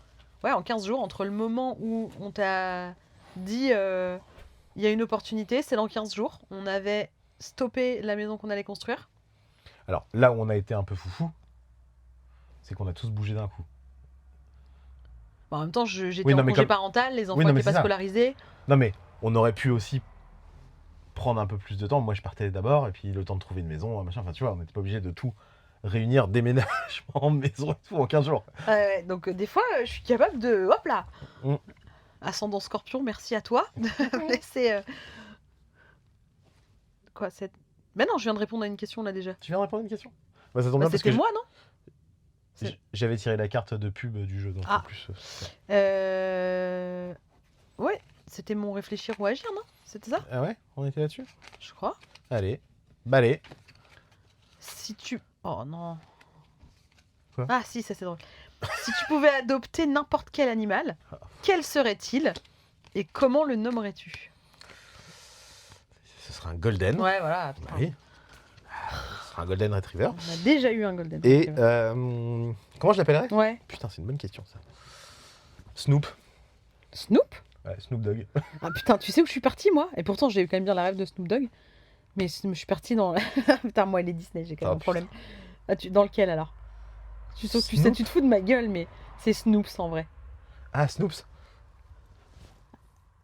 [SPEAKER 2] 15 jours, entre le moment où on t'a dit il y a une opportunité, c'est dans 15 jours. On avait stoppé la maison qu'on allait construire.
[SPEAKER 3] Alors là où on a été un peu foufou, c'est qu'on a tous bougé d'un coup.
[SPEAKER 2] Bon, en même temps, j'étais
[SPEAKER 3] Oui, non,
[SPEAKER 2] en
[SPEAKER 3] mais
[SPEAKER 2] congé
[SPEAKER 3] comme-
[SPEAKER 2] parental, les enfants
[SPEAKER 3] Oui, non, mais
[SPEAKER 2] n'étaient pas
[SPEAKER 3] c'est ça.
[SPEAKER 2] scolarisés.
[SPEAKER 3] Non mais on aurait pu aussi prendre un peu plus de temps. Moi je partais d'abord et puis le temps de trouver une maison, machin. Enfin tu vois, on n'était pas obligé de tout réunir, déménagement, maison et tout en 15 jours.
[SPEAKER 2] Ouais, donc des fois, je suis capable de... Hop là
[SPEAKER 3] Mm.
[SPEAKER 2] Ascendant Scorpion, merci à toi de me laisser... Quoi, cette... Mais non, je viens de répondre à une question là déjà.
[SPEAKER 3] Tu viens de répondre à une question? Bah ça tombe bien parce
[SPEAKER 2] C'était
[SPEAKER 3] que
[SPEAKER 2] moi, non?
[SPEAKER 3] j'avais tiré la carte de pub du jeu, donc
[SPEAKER 2] Ah.
[SPEAKER 3] en plus.
[SPEAKER 2] Ouais, c'était mon réfléchir ou agir, non? C'était ça?
[SPEAKER 3] Ah ouais, on était là-dessus.
[SPEAKER 2] Je crois.
[SPEAKER 3] Allez, balai.
[SPEAKER 2] Si tu... Oh non.
[SPEAKER 3] Quoi?
[SPEAKER 2] Ah si, ça c'est drôle. Si tu pouvais adopter n'importe quel animal, quel serait-il et comment le nommerais-tu?
[SPEAKER 3] Ce sera un golden.
[SPEAKER 2] Ouais, voilà. putain.
[SPEAKER 3] Oui. Ce sera un golden retriever.
[SPEAKER 2] On a déjà eu un golden.
[SPEAKER 3] Et
[SPEAKER 2] retriever.
[SPEAKER 3] comment je l'appellerais?
[SPEAKER 2] Ouais.
[SPEAKER 3] Putain, c'est une bonne question ça. Snoop.
[SPEAKER 2] Snoop?
[SPEAKER 3] Ouais, Snoop Dogg.
[SPEAKER 2] Ah putain, tu sais où je suis partie moi? Et pourtant j'ai eu quand même bien la rêve de Snoop Dogg. Mais je suis partie dans... Putain, moi les Disney, j'ai quand même un problème. Ah, dans lequel alors? Tu sais, tu te fous de ma gueule, mais c'est Snoops en vrai.
[SPEAKER 3] Ah, Snoops.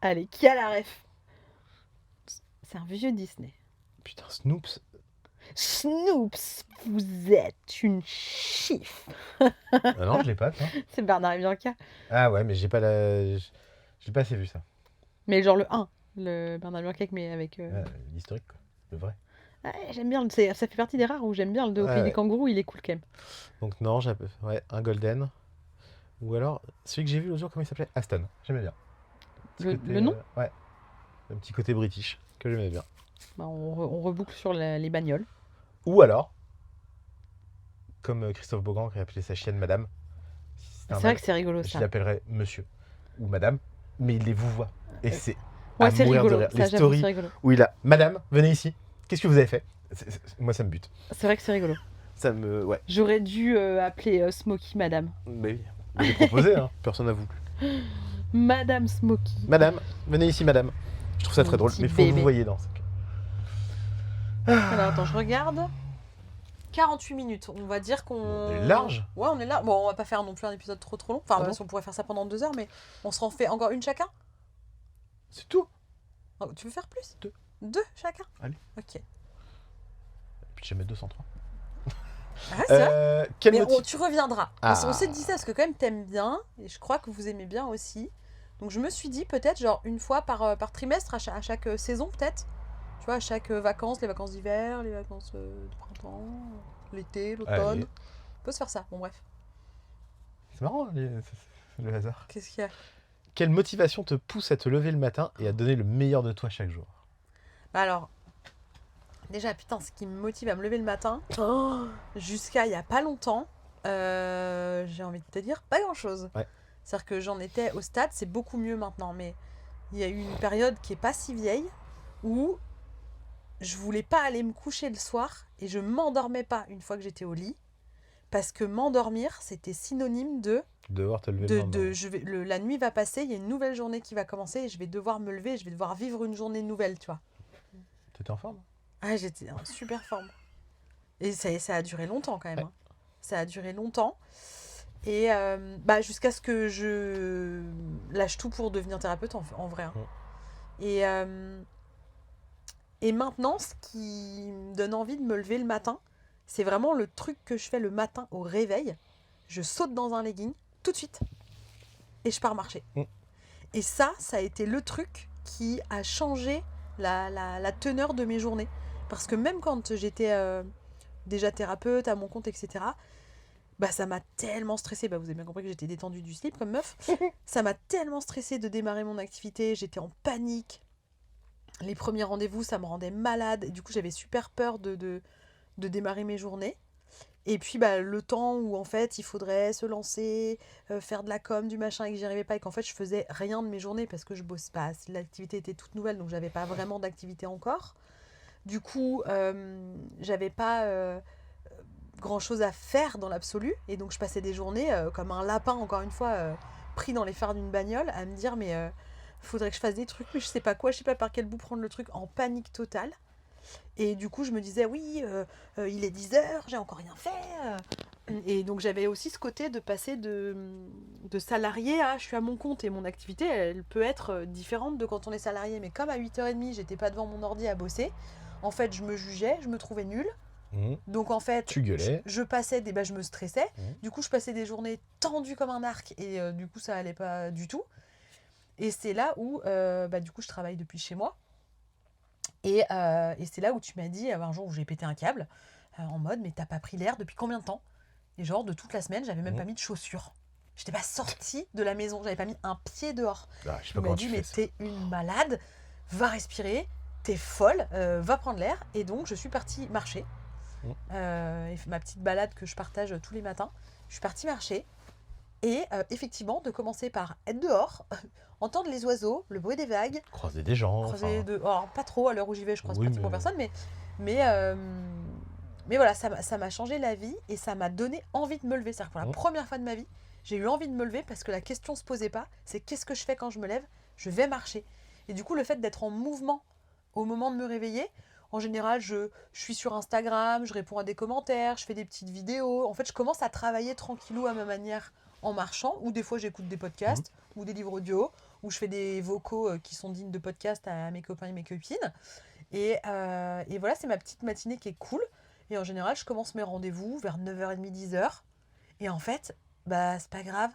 [SPEAKER 2] Allez, qui a la ref? C'est un vieux Disney.
[SPEAKER 3] Putain, Snoops.
[SPEAKER 2] Snoops, vous êtes une chiffre.
[SPEAKER 3] Ah non, je l'ai pas, toi.
[SPEAKER 2] C'est Bernard et Bianca.
[SPEAKER 3] Ah ouais, mais j'ai pas la... J'ai pas assez vu ça.
[SPEAKER 2] Mais genre le 1, le Bernard et Bianca, mais avec...
[SPEAKER 3] L'historique, quoi. Le vrai.
[SPEAKER 2] Ouais, j'aime bien, ça fait partie des rares où j'aime bien le 2 au
[SPEAKER 3] Ouais,
[SPEAKER 2] pays
[SPEAKER 3] ouais.
[SPEAKER 2] des kangourous, il est cool quand même.
[SPEAKER 3] Donc non, ouais, un golden. Ou alors, celui que j'ai vu l'autre jour, comment il s'appelait? Aston. J'aimais bien.
[SPEAKER 2] Le nom?
[SPEAKER 3] Ouais. Un petit côté british, que j'aimais bien.
[SPEAKER 2] Bah, on reboucle sur les bagnoles.
[SPEAKER 3] Ou alors, comme Christophe Beaugrand qui a appelé sa chienne Madame.
[SPEAKER 2] C'est vrai que c'est rigolo
[SPEAKER 3] Je
[SPEAKER 2] ça.
[SPEAKER 3] l'appellerais Monsieur ou Madame, mais il les vous voit. Et c'est
[SPEAKER 2] Ouais,
[SPEAKER 3] à
[SPEAKER 2] c'est
[SPEAKER 3] mourir de
[SPEAKER 2] rigolo.
[SPEAKER 3] rire.
[SPEAKER 2] Ça,
[SPEAKER 3] Les
[SPEAKER 2] j'avoue,
[SPEAKER 3] stories
[SPEAKER 2] c'est rigolo.
[SPEAKER 3] où il a Madame, venez ici. Qu'est-ce que vous avez fait? Moi, ça me bute.
[SPEAKER 2] C'est vrai que c'est rigolo.
[SPEAKER 3] Ça me... Ouais.
[SPEAKER 2] J'aurais dû appeler Smokey Madame.
[SPEAKER 3] Mais oui. Mais j'ai proposé, hein. Personne n'a voulu.
[SPEAKER 2] Madame Smokey.
[SPEAKER 3] Madame, venez ici, Madame. Je trouve ça très
[SPEAKER 2] Mon
[SPEAKER 3] drôle,
[SPEAKER 2] petit
[SPEAKER 3] mais faut que
[SPEAKER 2] bébé.
[SPEAKER 3] vous voyez dans ce cas.
[SPEAKER 2] Alors attends, je regarde. 48 minutes. On va dire qu'on...
[SPEAKER 3] On est large.
[SPEAKER 2] Ouais, on est là. Bon, on va pas faire non plus un épisode trop long. Enfin,
[SPEAKER 3] Ah
[SPEAKER 2] parce qu'on pourrait faire ça pendant 2 heures, mais on se refait encore une chacun.
[SPEAKER 3] C'est tout.
[SPEAKER 2] Oh, tu veux faire plus?
[SPEAKER 3] 2.
[SPEAKER 2] 2 chacun?
[SPEAKER 3] Allez.
[SPEAKER 2] Ok.
[SPEAKER 3] Et puis je vais mettre 203.
[SPEAKER 2] Ah, c'est vrai.
[SPEAKER 3] Quel
[SPEAKER 2] Mais
[SPEAKER 3] motif...
[SPEAKER 2] tu reviendras.
[SPEAKER 3] Ah.
[SPEAKER 2] On s'est dit ça parce que quand même t'aimes bien et je crois que vous aimez bien aussi. Donc je me suis dit peut-être genre une fois par trimestre à chaque saison peut-être. Tu vois, à chaque vacances, les vacances d'hiver, les vacances de printemps, l'été, l'automne.
[SPEAKER 3] Allez.
[SPEAKER 2] On peut se faire ça. Bon bref.
[SPEAKER 3] C'est marrant, le hasard.
[SPEAKER 2] Qu'est-ce qu'il y a?
[SPEAKER 3] Quelle motivation te pousse à te lever le matin et à donner le meilleur de toi chaque jour?
[SPEAKER 2] Alors, déjà putain, ce qui me motive à me lever le matin, jusqu'à il y a pas longtemps, j'ai envie de te dire pas grand-chose.
[SPEAKER 3] Ouais.
[SPEAKER 2] C'est-à-dire que j'en étais au stade, c'est beaucoup mieux maintenant, mais il y a eu une période qui est pas si vieille où je voulais pas aller me coucher le soir et je m'endormais pas une fois que j'étais au lit parce que m'endormir c'était synonyme de
[SPEAKER 3] Devoir te lever le lendemain.
[SPEAKER 2] la nuit va passer, il y a une nouvelle journée qui va commencer et je vais devoir me lever, je vais devoir vivre une journée nouvelle, tu vois.
[SPEAKER 3] T'étais en forme?
[SPEAKER 2] Ah, j'étais en super forme. Et ça a duré longtemps quand même.
[SPEAKER 3] Ouais.
[SPEAKER 2] Hein. Ça a duré longtemps. Et jusqu'à ce que je lâche tout pour devenir thérapeute en vrai. Hein. Et maintenant, ce qui me donne envie de me lever le matin, c'est vraiment le truc que je fais le matin au réveil. Je saute dans un legging tout de suite et je pars marcher. Et ça a été le truc qui a changé la teneur de mes journées. Parce que même quand j'étais déjà thérapeute, à mon compte, etc. Bah ça m'a tellement stressée, bah vous avez bien compris que j'étais détendue du slip comme meuf. Ça m'a tellement stressée de démarrer mon activité, j'étais en panique. Les premiers rendez-vous, ça me rendait malade. Et du coup, j'avais super peur de démarrer mes journées. Et puis, bah, le temps où, en fait, il faudrait se lancer, faire de la com, du machin, et que j'y arrivais pas, et qu'en fait, je faisais rien de mes journées parce que je bosse pas. L'activité était toute nouvelle, donc j'avais pas vraiment d'activité encore. Du coup, j'avais pas grand-chose à faire dans l'absolu. Et donc, je passais des journées comme un lapin, encore une fois, pris dans les phares d'une bagnole, à me dire, mais faudrait que je fasse des trucs, mais je sais pas quoi, je sais pas par quel bout prendre le truc, en panique totale. Et du coup, je me disais, oui, il est 10h, j'ai encore rien fait. Et donc, j'avais aussi ce côté de passer de salarié à je suis à mon compte. Et mon activité, elle peut être différente de quand on est salarié. Mais comme à 8h30, j'étais pas devant mon ordi à bosser, en fait, je me jugeais, je me trouvais nulle. Donc, en fait,
[SPEAKER 3] Tu gueulais.
[SPEAKER 2] je passais des... Bah, je me stressais. Du coup, je passais des journées tendues comme un arc. Et du coup, ça allait pas du tout. Et c'est là où, du coup, je travaille depuis chez moi. Et c'est là où tu m'as dit, un jour où j'ai pété un câble, en mode, mais t'as pas pris l'air depuis combien de temps? Et genre, de toute la semaine, j'avais même pas mis de chaussures. J'étais pas sortie de la maison, j'avais pas mis un pied dehors.
[SPEAKER 3] Ah, je sais
[SPEAKER 2] Il
[SPEAKER 3] pas
[SPEAKER 2] m'a
[SPEAKER 3] comment
[SPEAKER 2] dit,
[SPEAKER 3] tu
[SPEAKER 2] mais
[SPEAKER 3] fais ça.
[SPEAKER 2] t'es une malade, va respirer, t'es folle, va prendre l'air. Et donc, je suis partie marcher. Et ma petite balade que je partage tous les matins. Je suis partie marcher. Et effectivement, de commencer par être dehors, entendre les oiseaux, le bruit des vagues,
[SPEAKER 3] Croiser des gens.
[SPEAKER 2] croiser
[SPEAKER 3] Enfin,
[SPEAKER 2] alors, pas trop à l'heure où j'y vais, je croise
[SPEAKER 3] oui,
[SPEAKER 2] pratiquement
[SPEAKER 3] mais-
[SPEAKER 2] personne, mais voilà, ça m'a changé la vie et ça m'a donné envie de me lever. C'est-à-dire que pour la première fois de ma vie, j'ai eu envie de me lever parce que la question se posait pas, c'est qu'est-ce que je fais quand je me lève? Je vais marcher. Et du coup, le fait d'être en mouvement au moment de me réveiller, en général, je suis sur Instagram, je réponds à des commentaires, je fais des petites vidéos. En fait, je commence à travailler tranquillou à ma manière en marchant, ou des fois j'écoute des podcasts, ou des livres audio, ou je fais des vocaux qui sont dignes de podcast à mes copains et mes copines. Et voilà, c'est ma petite matinée qui est cool. Et en général, je commence mes rendez-vous vers 9h30, 10h. Et en fait, bah, c'est pas grave.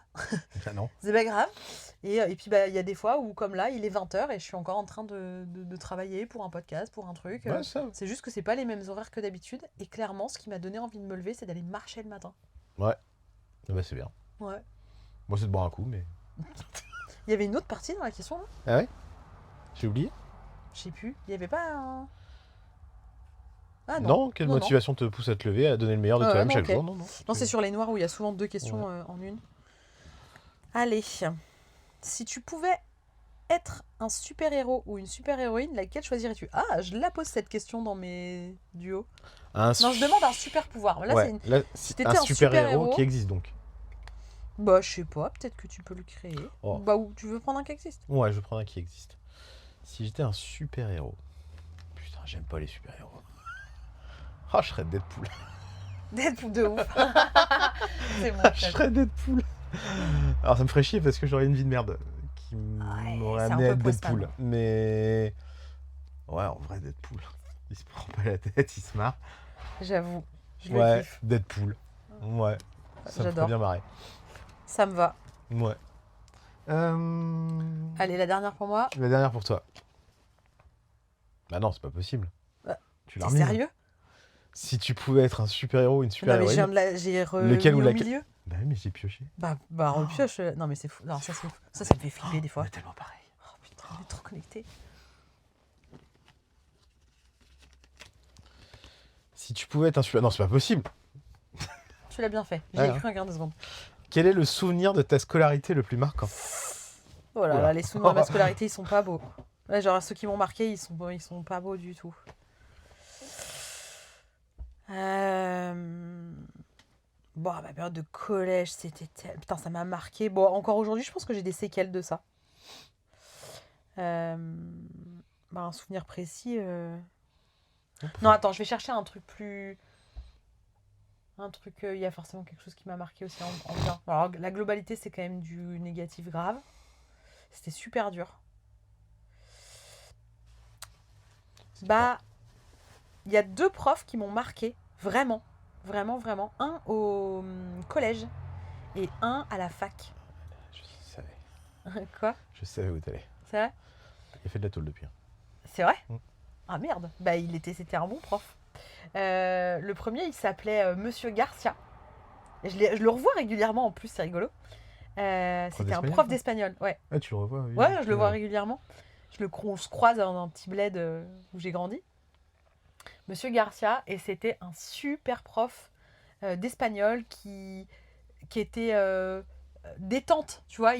[SPEAKER 3] Ah non.
[SPEAKER 2] C'est pas grave. Et puis, bah, il y a des fois où, comme là, il est 20h et je suis encore en train de travailler pour un podcast, pour un truc.
[SPEAKER 3] Ouais, ça.
[SPEAKER 2] C'est juste que c'est pas les mêmes horaires que d'habitude. Et clairement, ce qui m'a donné envie de me lever, c'est d'aller marcher le matin.
[SPEAKER 3] Ouais. Ah bah, c'est bien.
[SPEAKER 2] Ouais.
[SPEAKER 3] Moi, c'est de boire un coup, mais.
[SPEAKER 2] Il y avait une autre partie dans la question, là?
[SPEAKER 3] Ah ouais? J'ai oublié?
[SPEAKER 2] Je sais plus. Il y avait pas un... Ah
[SPEAKER 3] Non, quelle motivation te pousse à te lever, à donner le meilleur de toi-même
[SPEAKER 2] non,
[SPEAKER 3] chaque
[SPEAKER 2] ok.
[SPEAKER 3] jour? Non, non.
[SPEAKER 2] Non, c'est sur les noirs où il y a souvent deux questions en une. Allez. Si tu pouvais être un super-héros ou une super-héroïne, laquelle choisirais-tu? Ah, je la pose cette question dans mes duos. Non, je demande un super-pouvoir. Là, c'est une...
[SPEAKER 3] Là,
[SPEAKER 2] si
[SPEAKER 3] c'est
[SPEAKER 2] t'étais
[SPEAKER 3] un
[SPEAKER 2] un
[SPEAKER 3] super-héros
[SPEAKER 2] super-héros-
[SPEAKER 3] qui existe donc.
[SPEAKER 2] Bah, je sais pas, peut-être que tu peux le créer.
[SPEAKER 3] Oh.
[SPEAKER 2] Bah, ou tu veux prendre un qui existe?
[SPEAKER 3] Ouais, je vais prendre un qui existe. Si j'étais un super-héros. Putain, j'aime pas les super-héros. Ah, je serais Deadpool.
[SPEAKER 2] Deadpool de ouf. C'est mon
[SPEAKER 3] Je
[SPEAKER 2] chef.
[SPEAKER 3] serais Deadpool. Alors, ça me ferait chier parce que j'aurais une vie de merde qui m'aurait
[SPEAKER 2] c'est un
[SPEAKER 3] amené à
[SPEAKER 2] peu
[SPEAKER 3] être
[SPEAKER 2] poisson.
[SPEAKER 3] Deadpool. Mais. Ouais, en vrai, Deadpool. Il se prend pas la tête, il se marre.
[SPEAKER 2] J'avoue, je le
[SPEAKER 3] Ouais,
[SPEAKER 2] kiffe.
[SPEAKER 3] Deadpool. Ouais. Ça me
[SPEAKER 2] J'adore.
[SPEAKER 3] ferait bien marrer.
[SPEAKER 2] Ça me va.
[SPEAKER 3] Ouais.
[SPEAKER 2] Allez, la dernière pour moi.
[SPEAKER 3] La dernière pour toi. Bah non, c'est pas possible.
[SPEAKER 2] Bah,
[SPEAKER 3] Tu l'as
[SPEAKER 2] T'es
[SPEAKER 3] remise.
[SPEAKER 2] sérieux?
[SPEAKER 3] Si tu pouvais être un super-héros ou une
[SPEAKER 2] Non, mais
[SPEAKER 3] super-héroïne.
[SPEAKER 2] j'ai
[SPEAKER 3] Lequel ou
[SPEAKER 2] remis au
[SPEAKER 3] laquelle?
[SPEAKER 2] milieu.
[SPEAKER 3] Bah oui, mais j'ai pioché.
[SPEAKER 2] Bah, repioche. Non, mais c'est fou. Non, ça me fait flipper des fois.
[SPEAKER 3] On est tellement pareil.
[SPEAKER 2] Oh putain, on est trop connectés.
[SPEAKER 3] Si tu pouvais être un super... Non, c'est pas possible.
[SPEAKER 2] Tu l'as bien fait. J'ai
[SPEAKER 3] Ouais,
[SPEAKER 2] écrit un quart de seconde.
[SPEAKER 3] Quel est le souvenir de ta scolarité le plus marquant?
[SPEAKER 2] Oh là
[SPEAKER 3] Oula.
[SPEAKER 2] là, les souvenirs de ma scolarité, ils sont pas beaux. Ouais, genre, ceux qui m'ont marqué, ils sont pas beaux du tout. Bon, ma période de collège, Putain, ça m'a marqué. Bon, encore aujourd'hui, je pense que j'ai des séquelles de ça. Un souvenir précis... Non, attends, je vais chercher un truc plus... il y a forcément quelque chose qui m'a marqué aussi en bien. Alors, la globalité, c'est quand même du négatif grave. C'était super dur. Bah, il y a 2 profs qui m'ont marqué, vraiment, vraiment, vraiment. Un au collège et un à la fac.
[SPEAKER 3] Je savais.
[SPEAKER 2] Quoi?
[SPEAKER 3] Je savais où t'allais.
[SPEAKER 2] C'est vrai?
[SPEAKER 3] Il a fait de la tôle depuis.
[SPEAKER 2] C'est vrai?
[SPEAKER 3] Mm.
[SPEAKER 2] Ah merde. Bah, c'était un bon prof. Le premier, il s'appelait Monsieur Garcia. Et je le revois régulièrement en plus, c'est rigolo. C'était un prof d'espagnol. Ouais.
[SPEAKER 3] Ah, tu le revois, oui.
[SPEAKER 2] Ouais, je le vois régulièrement. On se croise dans un petit bled où j'ai grandi. Monsieur Garcia, et c'était un super prof d'espagnol qui était détente, tu vois.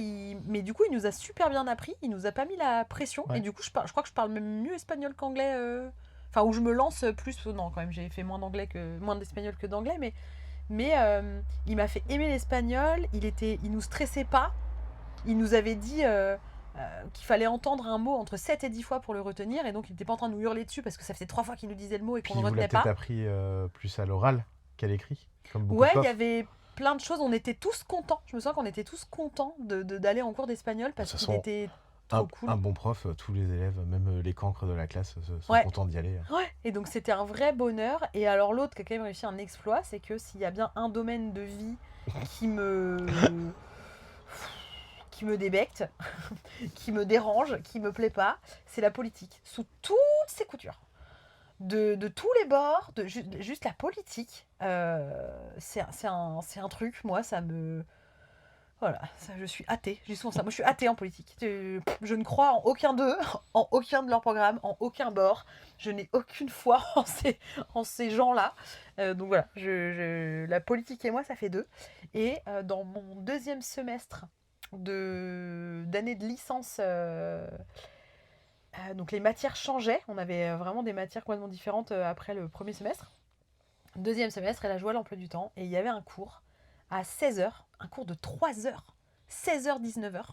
[SPEAKER 2] Mais du coup, il nous a super bien appris, il nous a pas mis la pression.
[SPEAKER 3] Ouais.
[SPEAKER 2] Et du coup, je crois que je parle même mieux espagnol qu'anglais. Enfin, où je me lance plus. Non, quand même, j'ai fait moins d'espagnol que d'anglais, mais il m'a fait aimer l'espagnol. Il nous stressait pas. Il nous avait dit qu'il fallait entendre un mot entre 7 et 10 fois pour le retenir. Et donc, il n'était pas en train de nous hurler dessus parce que ça faisait 3 fois qu'il nous disait le mot et qu'on ne
[SPEAKER 3] Puis, vous
[SPEAKER 2] retenait
[SPEAKER 3] l'avez peut-être
[SPEAKER 2] pas.
[SPEAKER 3] appris plus à l'oral qu'à l'écrit, comme beaucoup de
[SPEAKER 2] Ouais, il
[SPEAKER 3] profs.
[SPEAKER 2] y avait plein de choses. On était tous contents. Je me sens qu'on était tous contents d'aller en cours d'espagnol parce
[SPEAKER 3] De toute
[SPEAKER 2] qu'il
[SPEAKER 3] façon,
[SPEAKER 2] était trop cool.
[SPEAKER 3] Un bon prof, tous les élèves, même les cancres de la classe, sont
[SPEAKER 2] Ouais.
[SPEAKER 3] contents d'y aller.
[SPEAKER 2] Ouais, et donc c'était un vrai bonheur. Et alors l'autre qui a quand même réussi un exploit, c'est que s'il y a bien un domaine de vie qui me débecte, qui me dérange, qui me plaît pas, c'est la politique. Sous toutes ses coutures. De tous les bords, juste la politique. C'est un truc, moi, ça me... Voilà, je suis athée. Je dis souvent ça. Moi, je suis athée en politique. Je ne crois en aucun d'eux, en aucun de leurs programmes, en aucun bord. Je n'ai aucune foi en ces gens-là. Donc voilà, la politique et moi, ça fait deux. Et dans mon deuxième semestre d'année de licence, donc les matières changeaient. On avait vraiment des matières complètement différentes après le premier semestre. Deuxième semestre, elle a joué à l'emploi du temps. Et il y avait un cours à 16h, un cours de 3 heures, 16h, 19h,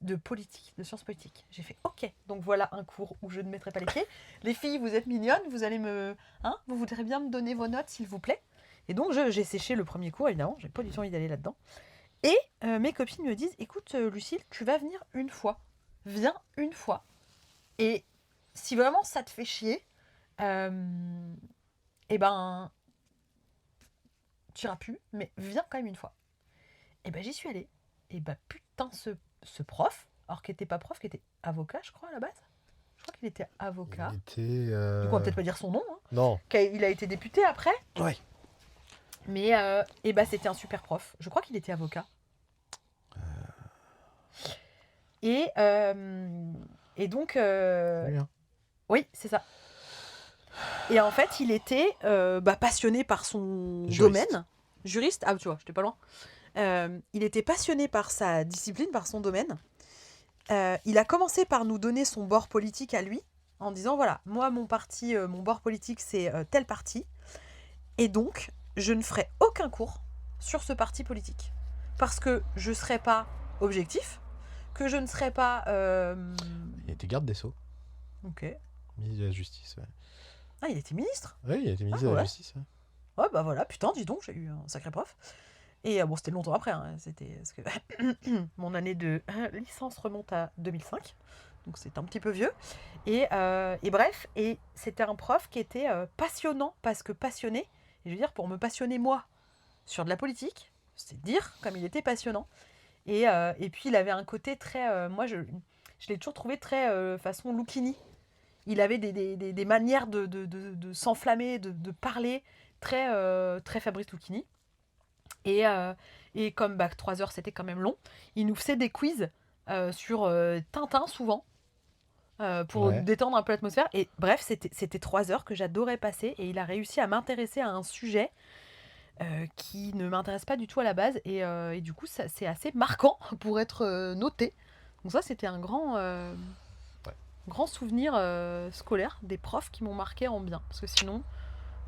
[SPEAKER 2] de politique, de sciences politiques. J'ai fait OK, donc voilà un cours où je ne mettrai pas les pieds. Les filles, vous êtes mignonnes, vous allez vous voudrez bien me donner vos notes, s'il vous plaît. Et donc j'ai séché le premier cours, évidemment, j'ai pas du tout envie d'aller là-dedans. Et mes copines me disent, écoute Lucille, tu vas venir une fois. Viens une fois. Et si vraiment ça te fait chier, eh ben... tu iras plus, mais viens quand même une fois. Et ben j'y suis allée. Et ben putain, ce prof, alors qu'il n'était pas prof, qui était avocat, je crois, à la base. Je crois qu'il était avocat.
[SPEAKER 3] Il était...
[SPEAKER 2] Du coup, on va peut-être pas dire son nom. Hein.
[SPEAKER 3] Non.
[SPEAKER 2] Il a été député après.
[SPEAKER 3] Ouais.
[SPEAKER 2] Mais et ben c'était un super prof. Je crois qu'il était avocat. Et donc...
[SPEAKER 3] Oui, hein.
[SPEAKER 2] Oui, c'est ça. Et en fait, il était passionné par son domaine. Juriste. Ah, tu vois, j'étais pas loin. Il était passionné par sa discipline, par son domaine. Il a commencé par nous donner son bord politique à lui, en disant, voilà, moi, mon parti, mon bord politique, c'est tel parti. Et donc, je ne ferai aucun cours sur ce parti politique. Parce que je ne serai pas objectif, que je ne serai pas...
[SPEAKER 3] Il était garde des Sceaux.
[SPEAKER 2] Ok.
[SPEAKER 3] Ministre de la Justice, ouais.
[SPEAKER 2] Ah, il était ministre ?
[SPEAKER 3] Oui, il a été ministre de la Justice. Ouais.
[SPEAKER 2] Ouais, bah voilà, putain, dis donc, j'ai eu un sacré prof. Et bon, c'était longtemps après, hein, c'était... Parce que mon année de licence remonte à 2005, donc c'est un petit peu vieux. Et bref, et c'était un prof qui était passionnant, parce que passionné, et je veux dire, pour me passionner moi sur de la politique, c'est dire comme il était passionnant. Et puis il avait un côté très... moi, je l'ai toujours trouvé très façon Lucchini. Il avait des manières de s'enflammer, de parler très, très Fabrice Lucchini. Et comme 3 heures, c'était quand même long, il nous faisait des quiz sur Tintin, souvent, pour détendre un peu l'atmosphère. Et bref, c'était 3 heures que j'adorais passer. Et il a réussi à m'intéresser à un sujet qui ne m'intéresse pas du tout à la base. Et du coup, c'est assez marquant pour être noté. Donc ça, c'était un grand souvenir scolaire des profs qui m'ont marqué en bien. Parce que sinon,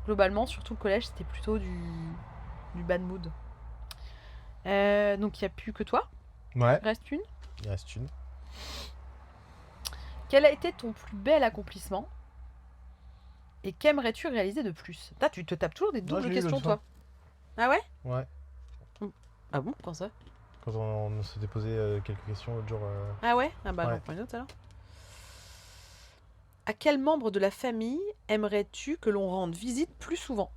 [SPEAKER 2] globalement, surtout le collège, c'était plutôt du bad mood. Donc il n'y a plus que toi.
[SPEAKER 3] Ouais.
[SPEAKER 2] Il reste une.
[SPEAKER 3] Il reste une.
[SPEAKER 2] Quel a été ton plus bel accomplissement et qu'aimerais-tu réaliser de plus ? Tu te tapes toujours des doubles questions, toi. Ah ouais ?
[SPEAKER 3] Ouais.
[SPEAKER 2] Ah bon, quand ça ?
[SPEAKER 3] Quand on s'était posé quelques questions l'autre jour.
[SPEAKER 2] Ah ouais ? Ah bah
[SPEAKER 3] ouais.
[SPEAKER 2] j'en prends une autre alors. À quel membre de la famille aimerais-tu que l'on rende visite plus souvent ?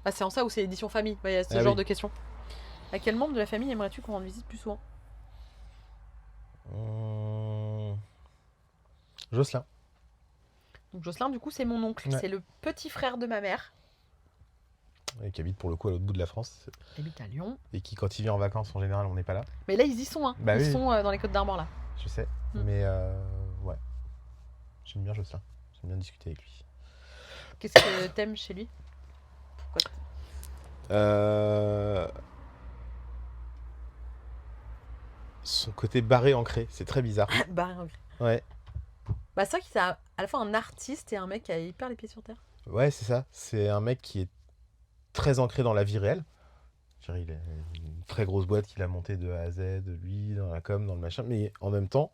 [SPEAKER 2] Ah, c'est en ça ou c'est l'édition famille ? Il y a ce genre de questions. À quel membre de la famille aimerais-tu qu'on rende visite plus souvent ?
[SPEAKER 3] Jocelyn.
[SPEAKER 2] Donc Jocelyn, du coup, c'est mon oncle.
[SPEAKER 3] Ouais.
[SPEAKER 2] C'est le petit frère de ma mère.
[SPEAKER 3] Et qui habite pour le coup à l'autre bout de la France.
[SPEAKER 2] Il habite à Lyon.
[SPEAKER 3] Et qui, quand il vient en vacances, en général, on n'est pas là.
[SPEAKER 2] Mais là, ils y sont. Hein.
[SPEAKER 3] Bah
[SPEAKER 2] ils
[SPEAKER 3] oui.
[SPEAKER 2] sont dans les Côtes d'Armor, là.
[SPEAKER 3] Je sais.
[SPEAKER 2] Mm.
[SPEAKER 3] Mais ouais. J'aime bien Jocelyn. J'aime bien discuter avec lui.
[SPEAKER 2] Qu'est-ce que t'aimes chez lui? Pourquoi
[SPEAKER 3] Son côté barré ancré, c'est très bizarre.
[SPEAKER 2] Bah,
[SPEAKER 3] Ouais.
[SPEAKER 2] Bah, c'est vrai qu'il est à la fois un artiste et un mec qui a hyper les pieds sur terre.
[SPEAKER 3] Ouais, c'est ça. C'est un mec qui est très ancré dans la vie réelle. Je veux dire, il a une très grosse boîte qu'il a montée de A à Z, lui, dans la com, dans le machin. Mais en même temps,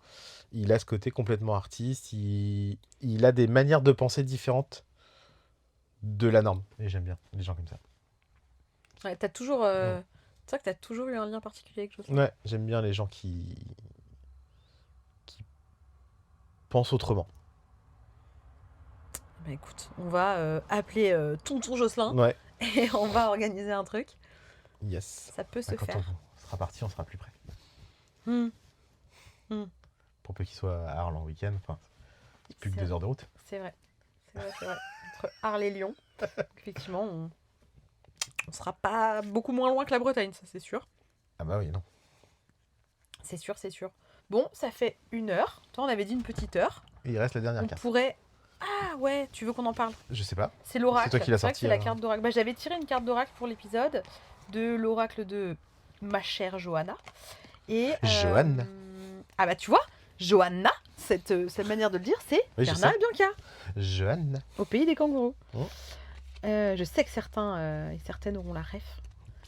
[SPEAKER 3] il a ce côté complètement artiste. Il a des manières de penser différentes de la norme. Et j'aime bien les gens comme ça.
[SPEAKER 2] Ouais, t'as toujours. C'est vrai que t'as toujours eu un lien particulier avec Jocelyn.
[SPEAKER 3] Ouais, j'aime bien les gens qui pensent autrement.
[SPEAKER 2] Bah écoute, on va appeler tonton Jocelyn
[SPEAKER 3] Ouais,
[SPEAKER 2] et on va organiser un truc.
[SPEAKER 3] yes.
[SPEAKER 2] Ça peut se
[SPEAKER 3] Quand
[SPEAKER 2] faire.
[SPEAKER 3] on sera parti, on sera plus près.
[SPEAKER 2] Hmm,
[SPEAKER 3] Pour peu qu'il soit à Arles en week-end, enfin, plus que 2 heures de route.
[SPEAKER 2] C'est vrai. C'est vrai. Entre Arles et Lyon, effectivement, on sera pas beaucoup moins loin que la Bretagne, ça c'est sûr.
[SPEAKER 3] Ah bah oui, non.
[SPEAKER 2] C'est sûr. Bon, ça fait 1 heure. Toi, on avait dit une petite heure.
[SPEAKER 3] Et il reste la dernière
[SPEAKER 2] On
[SPEAKER 3] carte.
[SPEAKER 2] pourrait. Ah ouais, tu veux qu'on en parle?
[SPEAKER 3] Je sais pas.
[SPEAKER 2] C'est l'oracle.
[SPEAKER 3] C'est toi qui l'as
[SPEAKER 2] vrai que
[SPEAKER 3] sorti,
[SPEAKER 2] c'est la
[SPEAKER 3] hein.
[SPEAKER 2] carte d'oracle. Bah, j'avais tiré une carte d'oracle pour l'épisode de l'oracle de ma chère Johanna. Et
[SPEAKER 3] Johanna.
[SPEAKER 2] Ah bah tu vois, Johanna, cette manière de le dire, c'est
[SPEAKER 3] Oui, je
[SPEAKER 2] Bernard
[SPEAKER 3] sais.
[SPEAKER 2] et Bianca,
[SPEAKER 3] Johanna.
[SPEAKER 2] au pays des kangourous.
[SPEAKER 3] Oh.
[SPEAKER 2] Je sais que certains et certaines auront la ref.